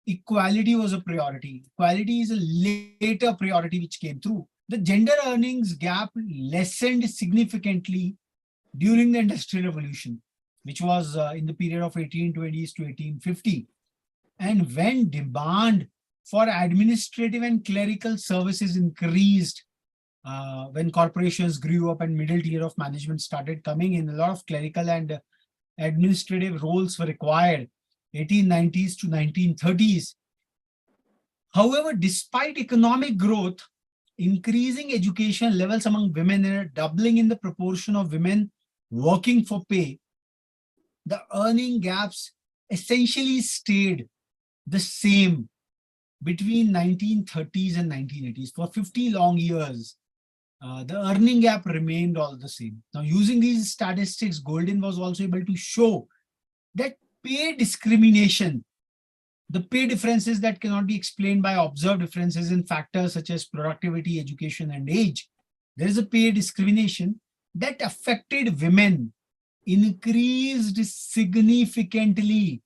equality was a priority. Equality is a later priority which came through. The gender earnings gap lessened significantly during the Industrial Revolution, which was in the period of 1820s to 1850. And when demand for administrative and clerical services increased, when corporations grew up and middle tier of management started coming in, a lot of clerical and administrative roles were required, 1890s to 1930s. However, despite economic growth, increasing education levels among women and a doubling in the proportion of women working for pay, the earning gaps essentially stayed the same between 1930s and 1980s. For 50 long years, the earning gap remained all the same. Now, using these statistics, Goldin was also able to show that pay discrimination, the pay differences that cannot be explained by observed differences in factors such as productivity, education, and age, there is a pay discrimination that affected women, increased significantly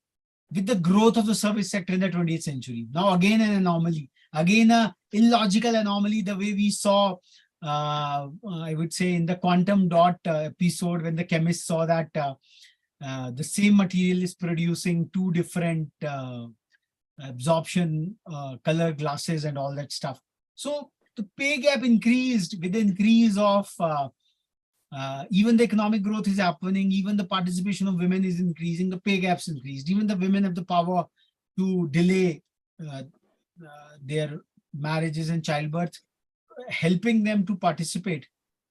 with the growth of the service sector in the 20th century. Now, again, an anomaly, again, a illogical anomaly, the way we saw, I would say, in the quantum dot episode, when the chemist saw that the same material is producing two different absorption color glasses and all that stuff. So the pay gap increased with the increase of even the economic growth is happening, even the participation of women is increasing, the pay gaps increased, even the women have the power to delay their marriages and childbirth, helping them to participate.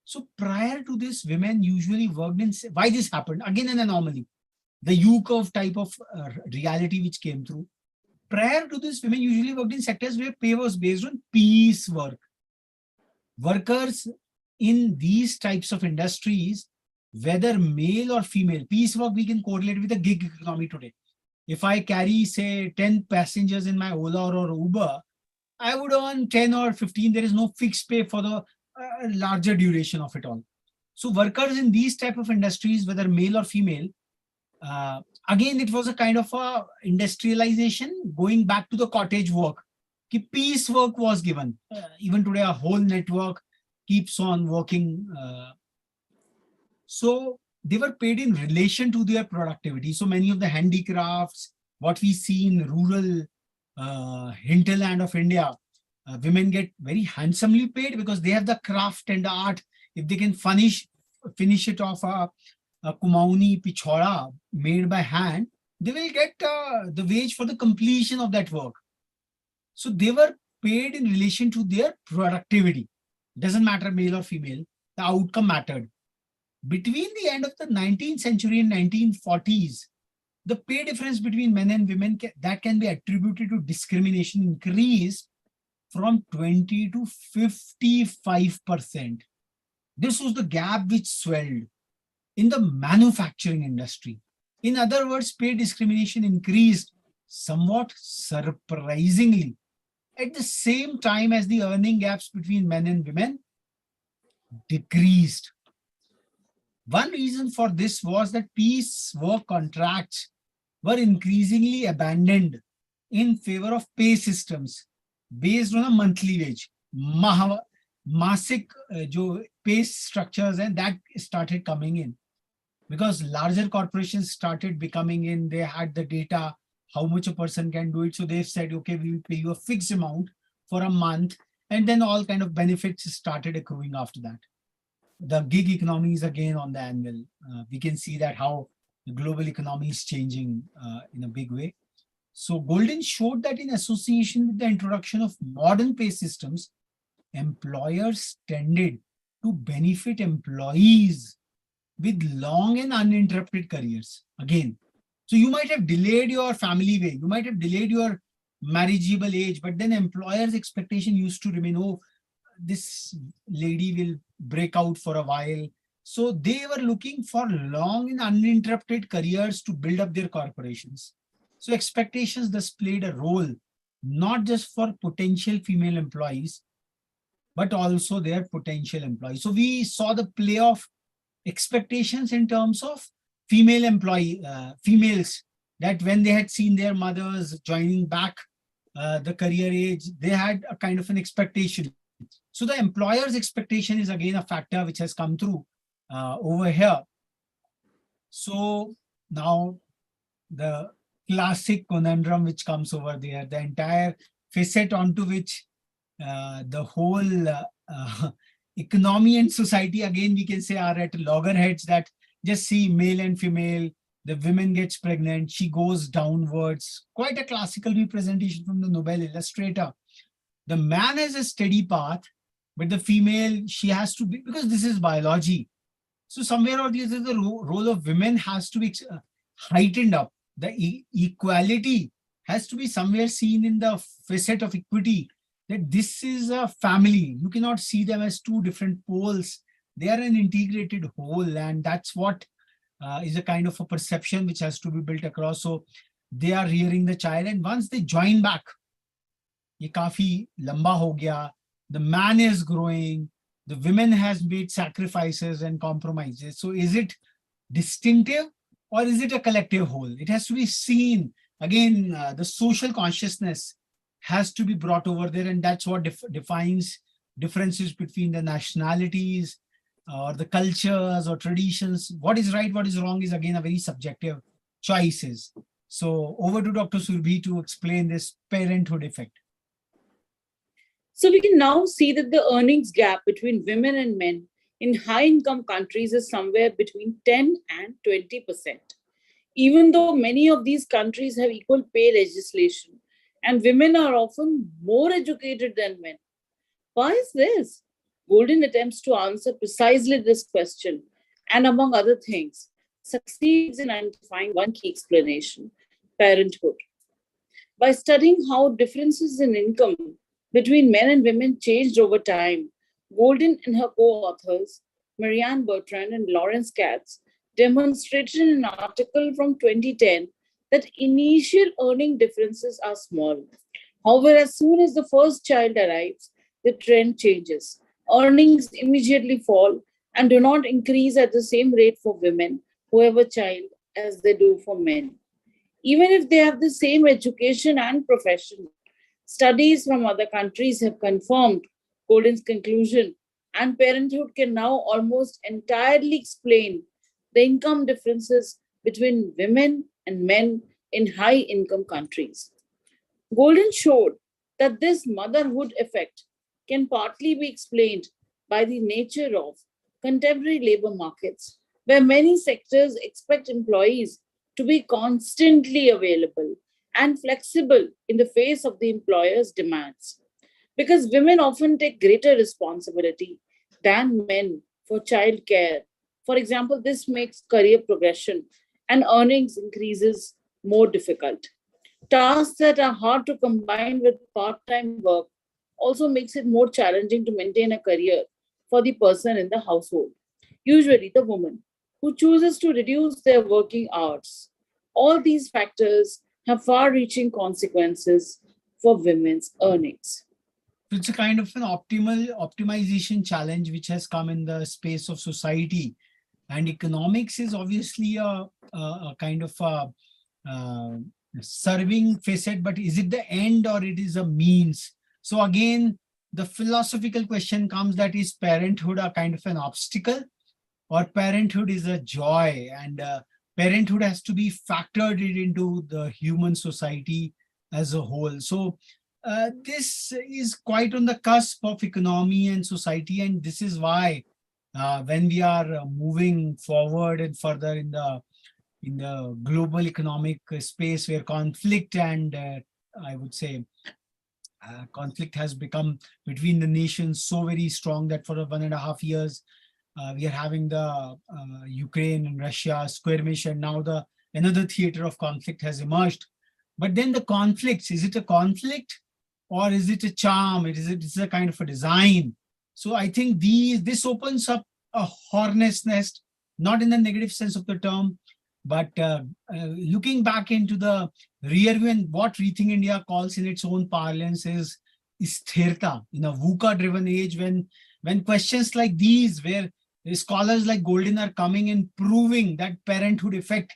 So prior to this, women usually worked in, why this happened? Again, an anomaly, the U-curve type of reality which came through. Prior to this, women usually worked in sectors where pay was based on piece work. Workers in these types of industries, whether male or female, piece work we can correlate with the gig economy today. If I carry, say, 10 passengers in my Ola or Uber, I would earn 10 or 15. There is no fixed pay for the larger duration of it all. So workers in these type of industries, whether male or female, again, it was a kind of a industrialization going back to the cottage work. Piece work was given. Even today, a whole network keeps on working. So they were paid in relation to their productivity. So many of the handicrafts, what we see in rural hinterland of India, women get very handsomely paid because they have the craft and the art. If they can finish it off a kumauni pichoda made by hand, they will get the wage for the completion of that work. So they were paid in relation to their productivity. Doesn't matter male or female, the outcome mattered. Between the end of the 19th century and 1940s, the pay difference between men and women that can be attributed to discrimination increased from 20 to 55%. This was the gap which swelled in the manufacturing industry. In other words, pay discrimination increased somewhat surprisingly at the same time as the earning gaps between men and women decreased. One reason for this was that piece work contracts were increasingly abandoned in favor of pay systems based on a monthly wage. Masik jo pay structures and that started coming in because larger corporations started becoming in. They had the data, how much a person can do it. So they've said, okay, we will pay you a fixed amount for a month. And then all kind of benefits started accruing after that. The gig economy is again on the anvil. We can see that how the global economy is changing in a big way. So Golden showed that in association with the introduction of modern pay systems, employers tended to benefit employees with long and uninterrupted careers. Again, so you might have delayed your family way, you might have delayed your marriageable age, but then employers' expectation used to remain, oh, this lady will break out for a while. So they were looking for long and uninterrupted careers to build up their corporations. So expectations thus played a role, not just for potential female employees, but also their potential employees. So we saw the play of expectations in terms of females, that when they had seen their mothers joining back the career age, they had a kind of an expectation. So the employer's expectation is again a factor which has come through over here. So now the classic conundrum which comes over there, the entire facet onto which the whole economy and society, again we can say, are at loggerheads, that just see male and female, the woman gets pregnant, she goes downwards. Quite a classical representation from the Nobel illustrator. The man has a steady path, but the female, she has to be, because this is biology. So somewhere or the other, the role of women has to be heightened up. The equality has to be somewhere seen in the facet of equity, that this is a family. You cannot see them as two different poles. They are an integrated whole, and that's what is a kind of a perception which has to be built across. So they are rearing the child, and once they join back, ye kafi lamba ho gaya, the man is growing, the women has made sacrifices and compromises. So is it distinctive or is it a collective whole? It has to be seen. Again, the social consciousness has to be brought over there, and that's what defines differences between the nationalities or the cultures or traditions. What is right, what is wrong is again a very subjective choices. So over to Dr. Surbhi to explain this parenthood effect. So we can now see that the earnings gap between women and men in high-income countries is somewhere between 10 and 20%. Even though many of these countries have equal pay legislation and women are often more educated than men. Why is this? Golden attempts to answer precisely this question, and among other things, succeeds in identifying one key explanation: parenthood. By studying how differences in income between men and women changed over time, Golden and her co-authors, Marianne Bertrand and Lawrence Katz, demonstrated in an article from 2010 that initial earning differences are small. However, as soon as the first child arrives, the trend changes. Earnings immediately fall and do not increase at the same rate for women who have a child as they do for men. Even if they have the same education and profession, studies from other countries have confirmed Golden's conclusion, and parenthood can now almost entirely explain the income differences between women and men in high-income countries. Golden showed that this motherhood effect can partly be explained by the nature of contemporary labor markets, where many sectors expect employees to be constantly available and flexible in the face of the employer's demands. Because women often take greater responsibility than men for childcare. For example, this makes career progression and earnings increases more difficult. Tasks that are hard to combine with part-time work also makes it more challenging to maintain a career for the person in the household, usually the woman, who chooses to reduce their working hours. All these factors have far-reaching consequences for women's earnings. It's a kind of an optimization challenge which has come in the space of society. And economics is obviously a kind of a uh, serving facet, but is it the end or it is a means? So again, the philosophical question comes, that is parenthood a kind of an obstacle, or parenthood is a joy, and parenthood has to be factored into the human society as a whole. So this is quite on the cusp of economy and society, and this is why when we are moving forward and further in the global economic space, where conflict and I would say conflict has become between the nations so very strong that for 1.5 years we are having the Ukraine and Russia skirmish, and now the another theater of conflict has emerged. But then the conflicts, is it a conflict or is it a charm? Is a kind of a design. So I think this opens up a hornet's nest, not in the negative sense of the term, but looking back into the rear view, and what Rethink India calls in its own parlance is sthirta. In a VUCA-driven age, when questions like these, where scholars like Golden are coming and proving that parenthood effect,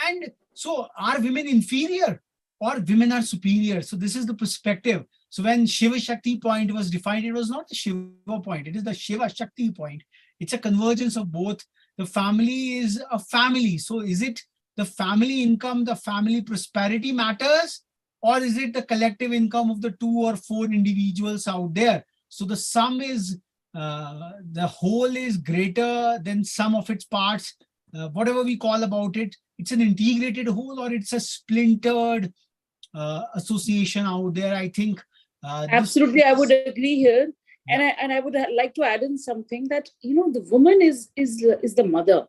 and so are women inferior or women are superior? So this is the perspective. So when Shiva Shakti point was defined, it was not the Shiva point, it is the Shiva Shakti point. It's a convergence of both. The family is a family. So is it the family income, the family prosperity matters, or is it the collective income of the 2 or 4 individuals out there? So the sum is, the whole is greater than sum of its parts. Whatever we call about it, it's an integrated whole or it's a splintered association out there. I think absolutely, I would agree here. Yeah. And I would like to add in something that, the woman is the mother,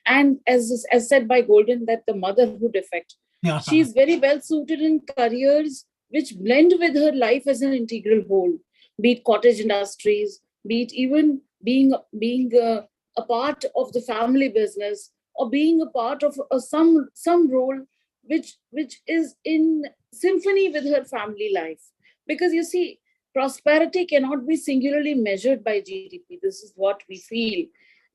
and as said by Golden, that the motherhood effect, yeah, she is very well suited in careers which blend with her life as an integral whole, be it cottage industries, be it even being a part of the family business, or being a part of some role which is in symphony with her family life. Because you see, prosperity cannot be singularly measured by GDP. This is what we feel,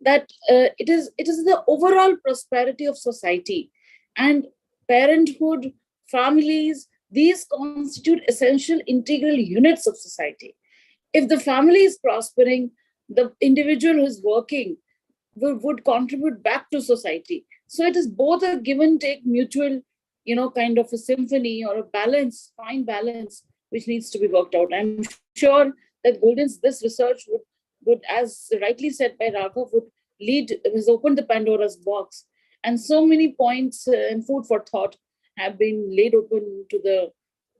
that it is the overall prosperity of society, and parenthood, families, these constitute essential integral units of society. If the family is prospering, the individual who is working would contribute back to society. So it is both a give and take, mutual, kind of a symphony or a balance, fine balance, which needs to be worked out. I'm sure that this research would, as rightly said by Raghav, has opened the Pandora's box. And so many points and food for thought have been laid open to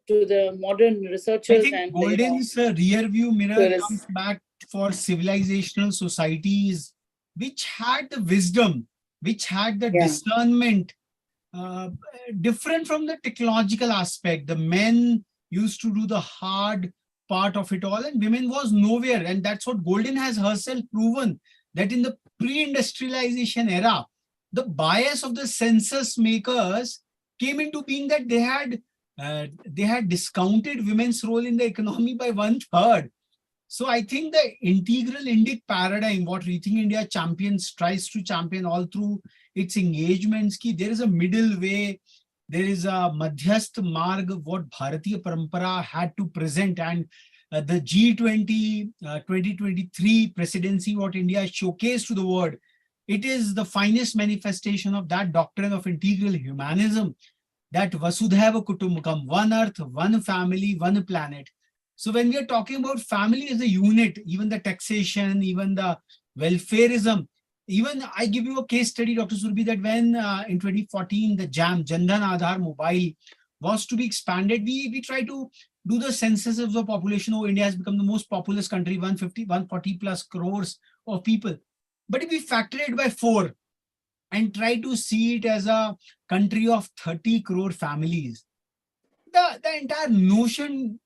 the modern researchers. I think and Golden's rear view mirror comes back for civilizational societies which had the wisdom, which had the discernment, different from the technological aspect. The men used to do the hard part of it all, and women was nowhere. And that's what Golden has herself proven, that in the pre-industrialization era, the bias of the census makers came into being, that they had discounted women's role in the economy by 1/3. So I think the integral Indic paradigm, what Rethink India tries to champion all through its engagements, ki there is a middle way, there is a madhyast marg, what Bharatiya Parampara had to present. And the G20 2023 presidency, what India showcased to the world, it is the finest manifestation of that doctrine of integral humanism, that Vasudhaiva Kutumbakam, one earth, one family, one planet. So when we are talking about family as a unit, even the taxation, even the welfareism, even I give you a case study, Dr. Surbi, that when in 2014, the Jan Dhan Aadhaar Mobile was to be expanded. We try to do the census of the population. Oh, India has become the most populous country, 150, 140 plus crores of people. But if we factor it by 4 and try to see it as a country of 30 crore families, the entire notion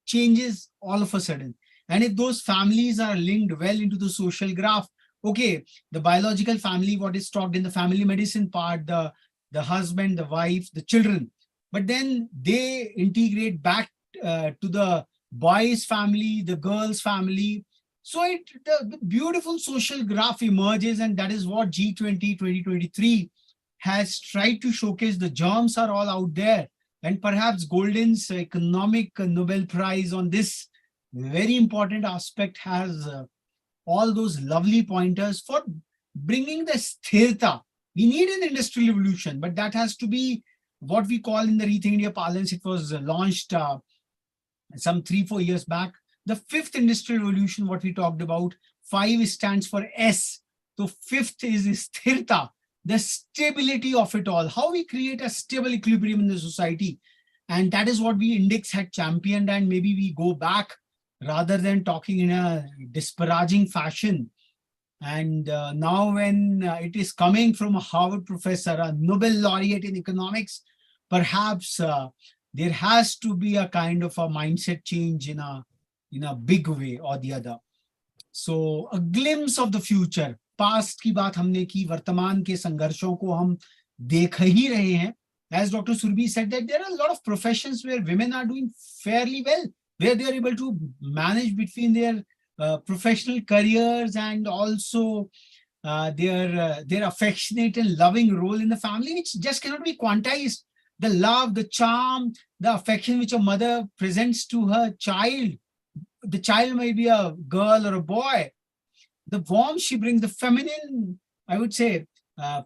changes all of a sudden. And if those families are linked well into the social graph, okay, the biological family, what is talked in the family medicine part, the husband, the wife, the children, but then they integrate back to the boy's family, the girl's family. So the beautiful social graph emerges, and that is what G20 2023 has tried to showcase. The germs are all out there. And perhaps Golden's economic Nobel Prize on this very important aspect has all those lovely pointers for bringing the sthirta. We need an industrial revolution, but that has to be what we call in the Rethink India parlance. It was launched some 3-4 years back. The fifth industrial revolution, what we talked about, 5 stands for S. So fifth is sthirta, the stability of it all, how we create a stable equilibrium in the society. And that is what we Index had championed, and maybe we go back rather than talking in a disparaging fashion. And now when it is coming from a Harvard professor, a Nobel laureate in economics, perhaps there has to be a kind of a mindset change in a big way or the other. So a glimpse of the future. Past की बात हमने की, वर्तमान के संघर्षों को हम देख ही रहे हैं. As Dr. Surbi said, that there are a lot of professions where women are doing fairly well, where they are able to manage between their professional careers and also their affectionate and loving role in the family, which just cannot be quantized. The love, the charm, the affection which a mother presents to her child. The child may be a girl or a boy. The warmth she brings, the feminine, I would say,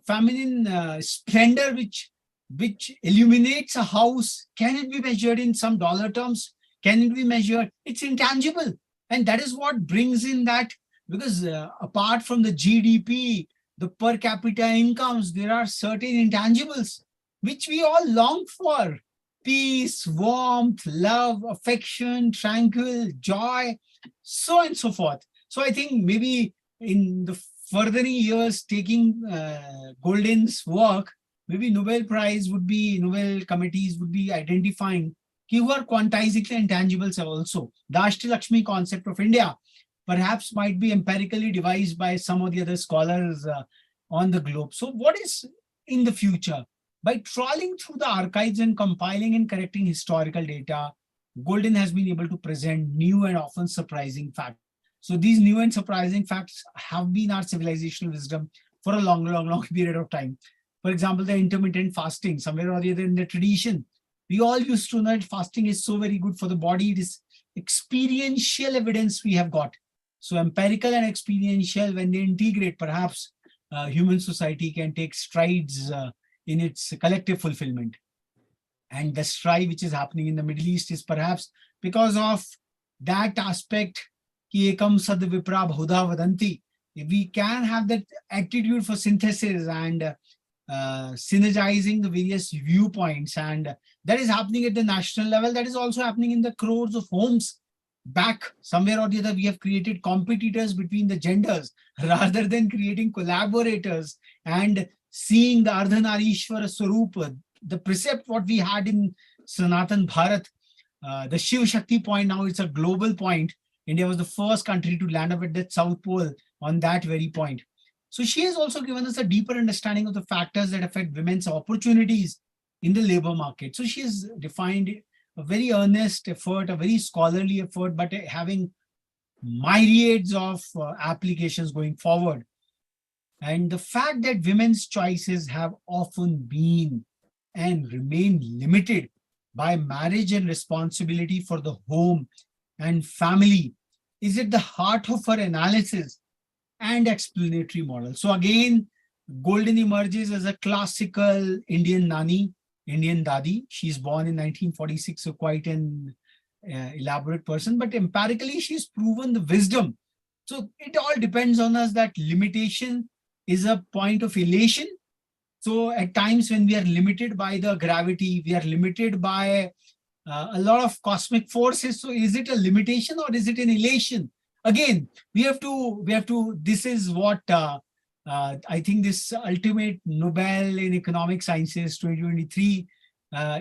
feminine splendor which illuminates a house. Can it be measured in some dollar terms? Can it be measured? It's intangible. And that is what brings in that, because apart from the GDP, the per capita incomes, there are certain intangibles which we all long for. Peace, warmth, love, affection, tranquil, joy, so on and so forth. So I think maybe in the furthering years, taking Golden's work, maybe Nobel Prize would be, Nobel committees would be identifying who are quantizing the intangibles also. The Ashtalakshmi concept of India perhaps might be empirically devised by some of the other scholars on the globe. So what is in the future? By trawling through the archives and compiling and correcting historical data, Golden has been able to present new and often surprising facts. So these new and surprising facts have been our civilizational wisdom for a long period of time. For example, the intermittent fasting, somewhere or the other in the tradition, we all used to know that fasting is so very good for the body. It is experiential evidence we have got. So empirical and experiential, when they integrate, perhaps human society can take strides in its collective fulfillment. And the strife which is happening in the Middle East is perhaps because of that aspect, ki ekam sad vipra bhuda vadanti. If we can have that attitude for synthesis and synergizing the various viewpoints, and that is happening at the national level, that is also happening in the crores of homes back somewhere or the other. We have created competitors between the genders rather than creating collaborators and seeing the Ardhanarishwara Swarupa, the precept what we had in Sanatan Bharat, the Shiv Shakti point, now it's a global point. India was the first country to land up at the South Pole on that very point. So she has also given us a deeper understanding of the factors that affect women's opportunities in the labor market. So she has defined a very earnest effort, a very scholarly effort, but having myriads of applications going forward. And the fact that women's choices have often been and remain limited by marriage and responsibility for the home and family is at the heart of her analysis and explanatory model. So again, Golden emerges as a classical Indian nani, Indian dadi. She's born in 1946, so quite an elaborate person, but empirically she's proven the wisdom. So it all depends on us that limitation is a point of elation So at times when we are limited by the gravity, we are limited by a lot of cosmic forces. So is it a limitation or is it an elation? Again, this is what I think this ultimate Nobel in economic sciences 2023,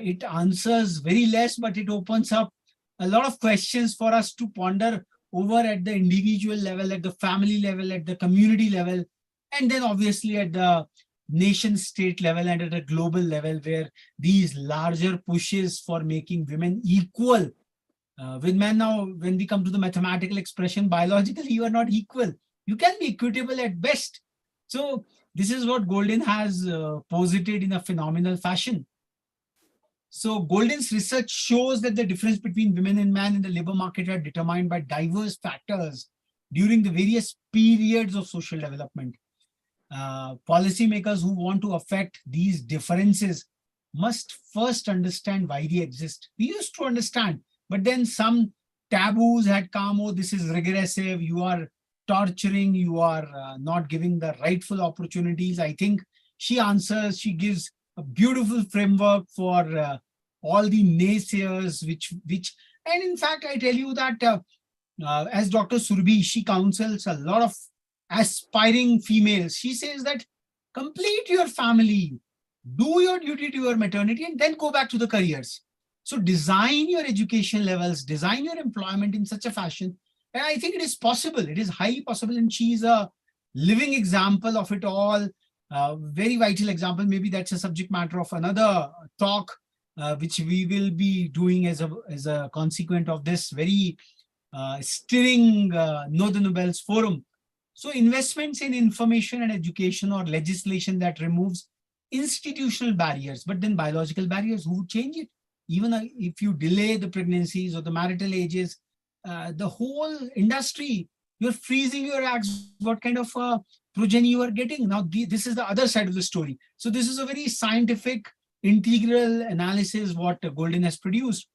it answers very less, but it opens up a lot of questions for us to ponder over at the individual level, at the family level, at the community level, and then obviously at the nation state level and at a global level, where these larger pushes for making women equal with men. Now, when we come to the mathematical expression, biologically, you are not equal. You can be equitable at best. So this is what Golden has posited in a phenomenal fashion. So Golden's research shows that the difference between women and men in the labor market are determined by diverse factors during the various periods of social development. Policymakers who want to affect these differences must first understand why they exist. We used to understand, but then some taboos had come. Oh, this is regressive. You are torturing. You are not giving the rightful opportunities. I think she gives a beautiful framework for all the naysayers, and in fact, I tell you that as Dr. Surbi, she counsels a lot of aspiring females. She says that complete your family, do your duty to your maternity, and then go back to the careers. So design your education levels, design your employment in such a fashion. And I think it is possible. It is highly possible. And she is a living example of it all. Very vital example. Maybe that's a subject matter of another talk, which we will be doing as a consequence of this very stirring Know the Nobels forum. So investments in information and education or legislation that removes institutional barriers, but then biological barriers, who would change it? Even if you delay the pregnancies or the marital ages, the whole industry, you're freezing your eggs, what kind of progeny you are getting. Now, this is the other side of the story. So this is a very scientific, integral analysis what Golden has produced.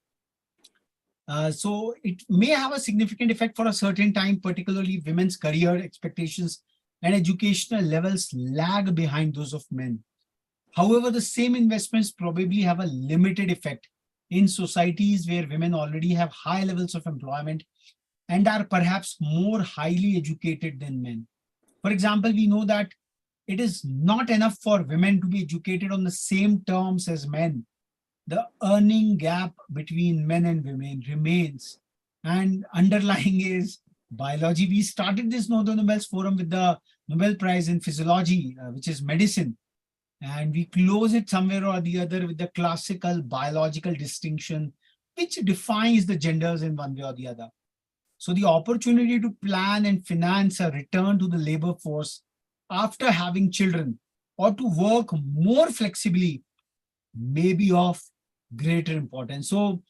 So it may have a significant effect for a certain time, particularly women's career expectations and educational levels lag behind those of men. However, the same investments probably have a limited effect in societies where women already have high levels of employment and are perhaps more highly educated than men. For example, we know that it is not enough for women to be educated on the same terms as men. The earning gap between men and women remains, and underlying is biology. We started this Know the Nobels forum with the Nobel Prize in Physiology, which is medicine, and we close it somewhere or the other with the classical biological distinction, which defines the genders in one way or the other. So the opportunity to plan and finance a return to the labor force after having children or to work more flexibly may be of greater importance. So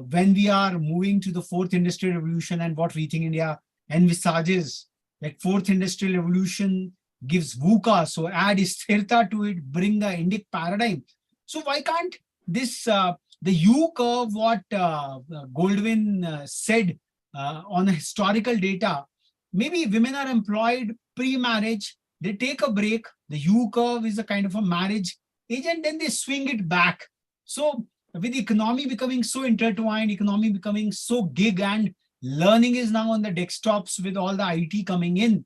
when we are moving to the fourth industrial revolution, and what Rethink India envisages, like fourth industrial revolution gives VUCA, so add sthirta to it, bring the Indic paradigm. So why can't this, the U curve, what Goldwyn said on historical data, maybe women are employed pre-marriage, they take a break, the U curve is a kind of a marriage age, and then they swing it back. So with the economy becoming so intertwined, economy becoming so gig, and learning is now on the desktops with all the IT coming in.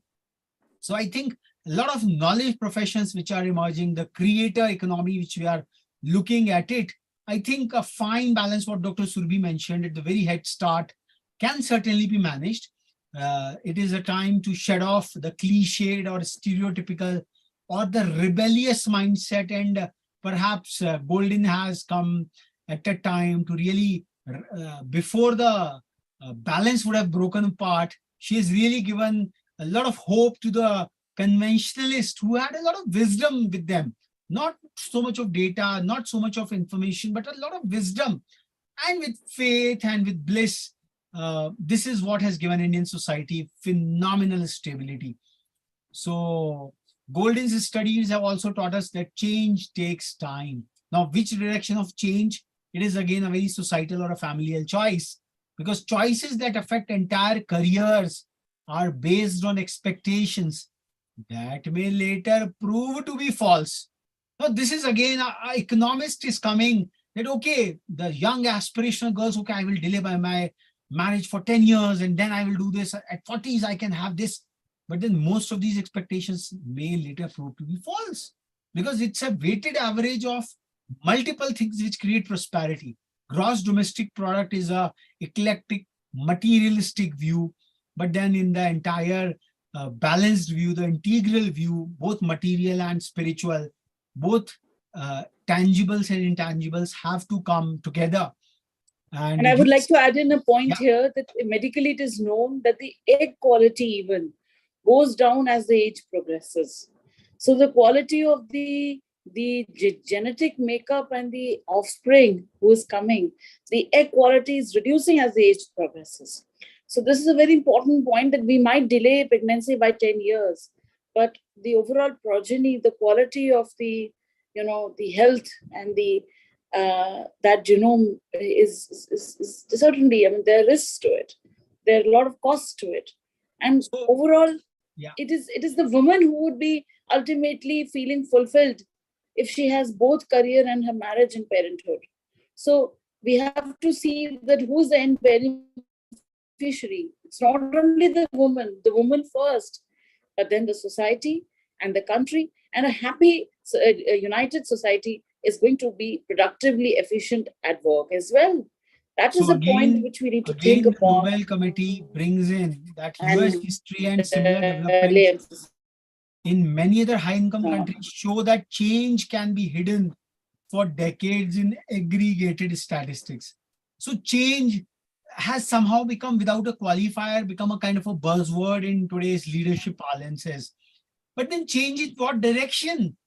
So I think a lot of knowledge professions which are emerging, the creator economy which we are looking at it, I think a fine balance, what Dr. Surbi mentioned at the very head start, can certainly be managed. It is a time to shed off the cliched or stereotypical or the rebellious mindset, and perhaps Golden has come at a time to really, before the balance would have broken apart, she has really given a lot of hope to the conventionalists who had a lot of wisdom with them. Not so much of data, not so much of information, but a lot of wisdom. And with faith and with bliss, this is what has given Indian society phenomenal stability. So Golden's studies have also taught us that change takes time. Now, which direction of change? It is again a very societal or a familial choice, because choices that affect entire careers are based on expectations that may later prove to be false. Now, this is again, a economist is coming that, okay, the young aspirational girls, okay, I will delay by my marriage for 10 years and then I will do this. At 40s, I can have this. But then most of these expectations may later prove to be false because it's a weighted average of multiple things which create prosperity. Gross domestic product is a eclectic, materialistic view. But then in the entire balanced view, the integral view, both material and spiritual, both tangibles and intangibles have to come together. And I would like to add in a point Yeah. here that medically it is known that the egg quality even goes down as the age progresses. So the quality of the genetic makeup and the offspring who is coming, the egg quality is reducing as the age progresses. So this is a very important point that we might delay pregnancy by 10 years, but the overall progeny, the quality of the, the health and the that genome is certainly, I mean, there are risks to it. There are a lot of costs to it. And So, overall, yeah. it is the woman who would be ultimately feeling fulfilled if she has both career and her marriage and parenthood. So we have to see that who's the end beneficiary. It's not only the woman first, but then the society and the country, and a happy, a united society is going to be productively efficient at work as well. That is So a point which we need to think again, the upon Nobel Committee brings in that US and history and similar lay developments emphasis in many other high-income on. countries show that change can be hidden for decades in aggregated statistics. So change has somehow become, without a qualifier, become a kind of a buzzword in today's leadership parlances. But then change in what direction?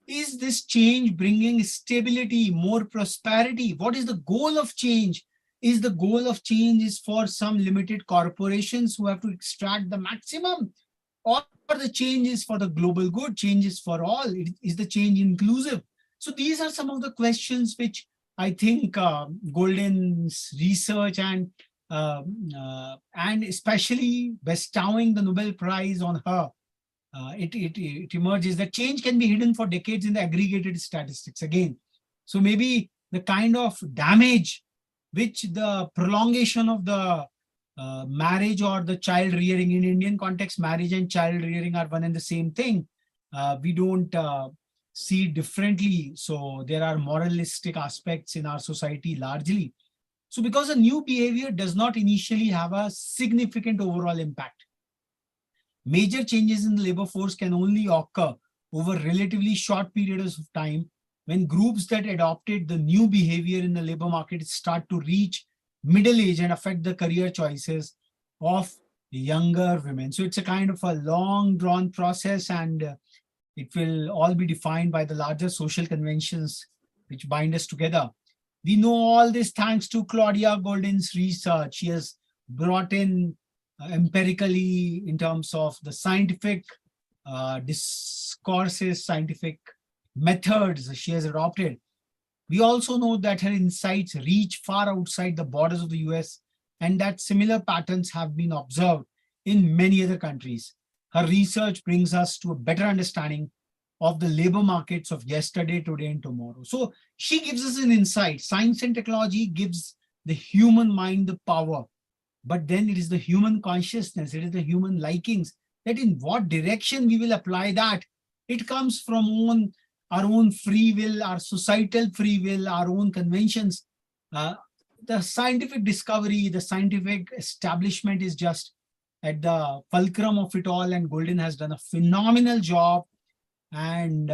Is this change bringing stability, more prosperity? What is the goal of change? Is the goal of change is for some limited corporations who have to extract the maximum? Or the change is for the global good, change is for all? Is the change inclusive? So these are some of the questions which I think Golden's research and especially bestowing the Nobel Prize on her, it emerges that change can be hidden for decades in the aggregated statistics again. So maybe the kind of damage which the prolongation of the marriage or the child rearing, in Indian context, marriage and child rearing are one and the same thing. We don't see differently. So there are moralistic aspects in our society largely. So because a new behavior does not initially have a significant overall impact, major changes in the labor force can only occur over relatively short periods of time when groups that adopted the new behavior in the labor market start to reach middle age and affect the career choices of younger women. So it's a kind of a long drawn process, and it will all be defined by the larger social conventions which bind us together. We know all this thanks to Claudia Golden's research. She has brought in empirically in terms of the scientific discourses, scientific methods she has adopted. We also know that her insights reach far outside the borders of the US and that similar patterns have been observed in many other countries. Her research brings us to a better understanding of the labor markets of yesterday, today, and tomorrow. So she gives us an insight. Science and technology gives the human mind the power, but then it is the human consciousness, it is the human likings, that in what direction we will apply that. It comes from our own free will, our societal free will, our own conventions. The scientific discovery, the scientific establishment is just at the fulcrum of it all, and Golden has done a phenomenal job. And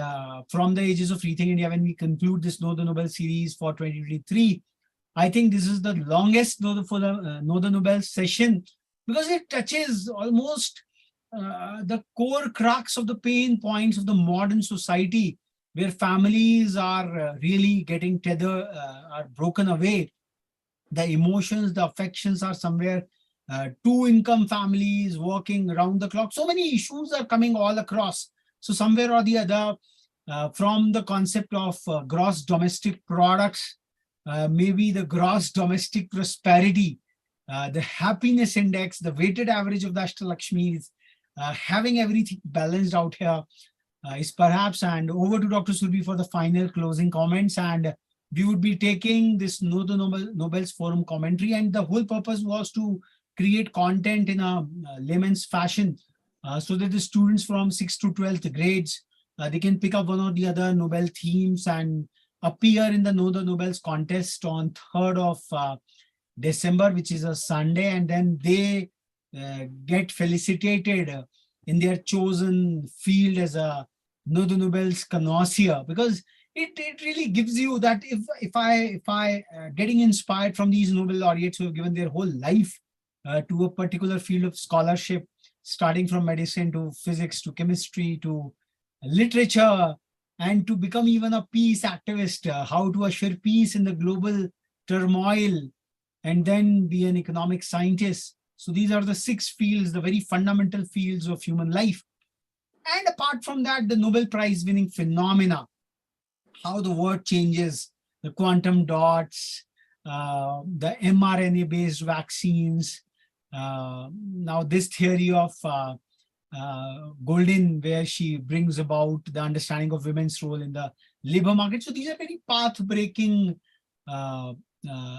from the ages of Rethink India, when we conclude this Know the Nobel series for 2023, I think this is the longest Know the Nobel session because it touches almost the core crux of the pain points of the modern society, where families are really getting tethered, are broken away. The emotions, the affections are somewhere. Two-income families working around the clock. So many issues are coming all across. So somewhere or the other, from the concept of gross domestic products, maybe the gross domestic prosperity, the happiness index, the weighted average of the Ashtalakshmis, having everything balanced out here. is perhaps. And over to Dr. Surbi for the final closing comments. And we would be taking this Know the Nobels Forum commentary, and the whole purpose was to create content in a layman's fashion, so that the students from 6th to 12th grades, they can pick up one or the other Nobel themes and appear in the Know the Nobels contest on 3rd of December, which is a Sunday, and then they get felicitated in their chosen field as a Know the Nobels connoisseur, because it really gives you that if I getting inspired from these Nobel laureates who have given their whole life to a particular field of scholarship, starting from medicine to physics to chemistry to literature, and to become even a peace activist, how to assure peace in the global turmoil, and then be an economic scientist. So these are the 6 fields, the very fundamental fields of human life. And apart from that, the Nobel Prize winning phenomena, how the world changes, the quantum dots, the mRNA-based vaccines, now this theory of Golden, where she brings about the understanding of women's role in the labor market. So these are very path-breaking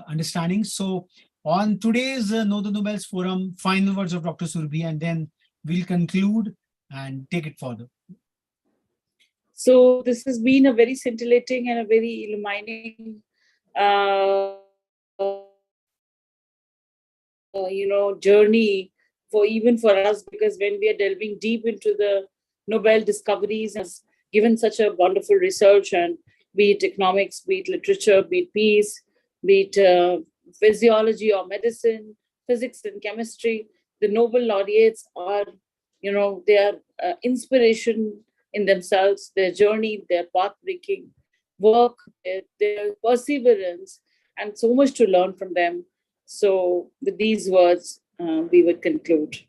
understandings. So on today's Know the Nobels Forum, final words of Dr. Surbi, and then we'll conclude and take it further. So this has been a very scintillating and a very illuminating, journey even for us, because when we are delving deep into the Nobel discoveries, has given such a wonderful research, and be it economics, be it literature, be it peace, be it physiology or medicine, physics and chemistry, the Nobel laureates are, they are inspiration in themselves, their journey, their path-breaking work, their perseverance, and so much to learn from them. So with these words, we would conclude.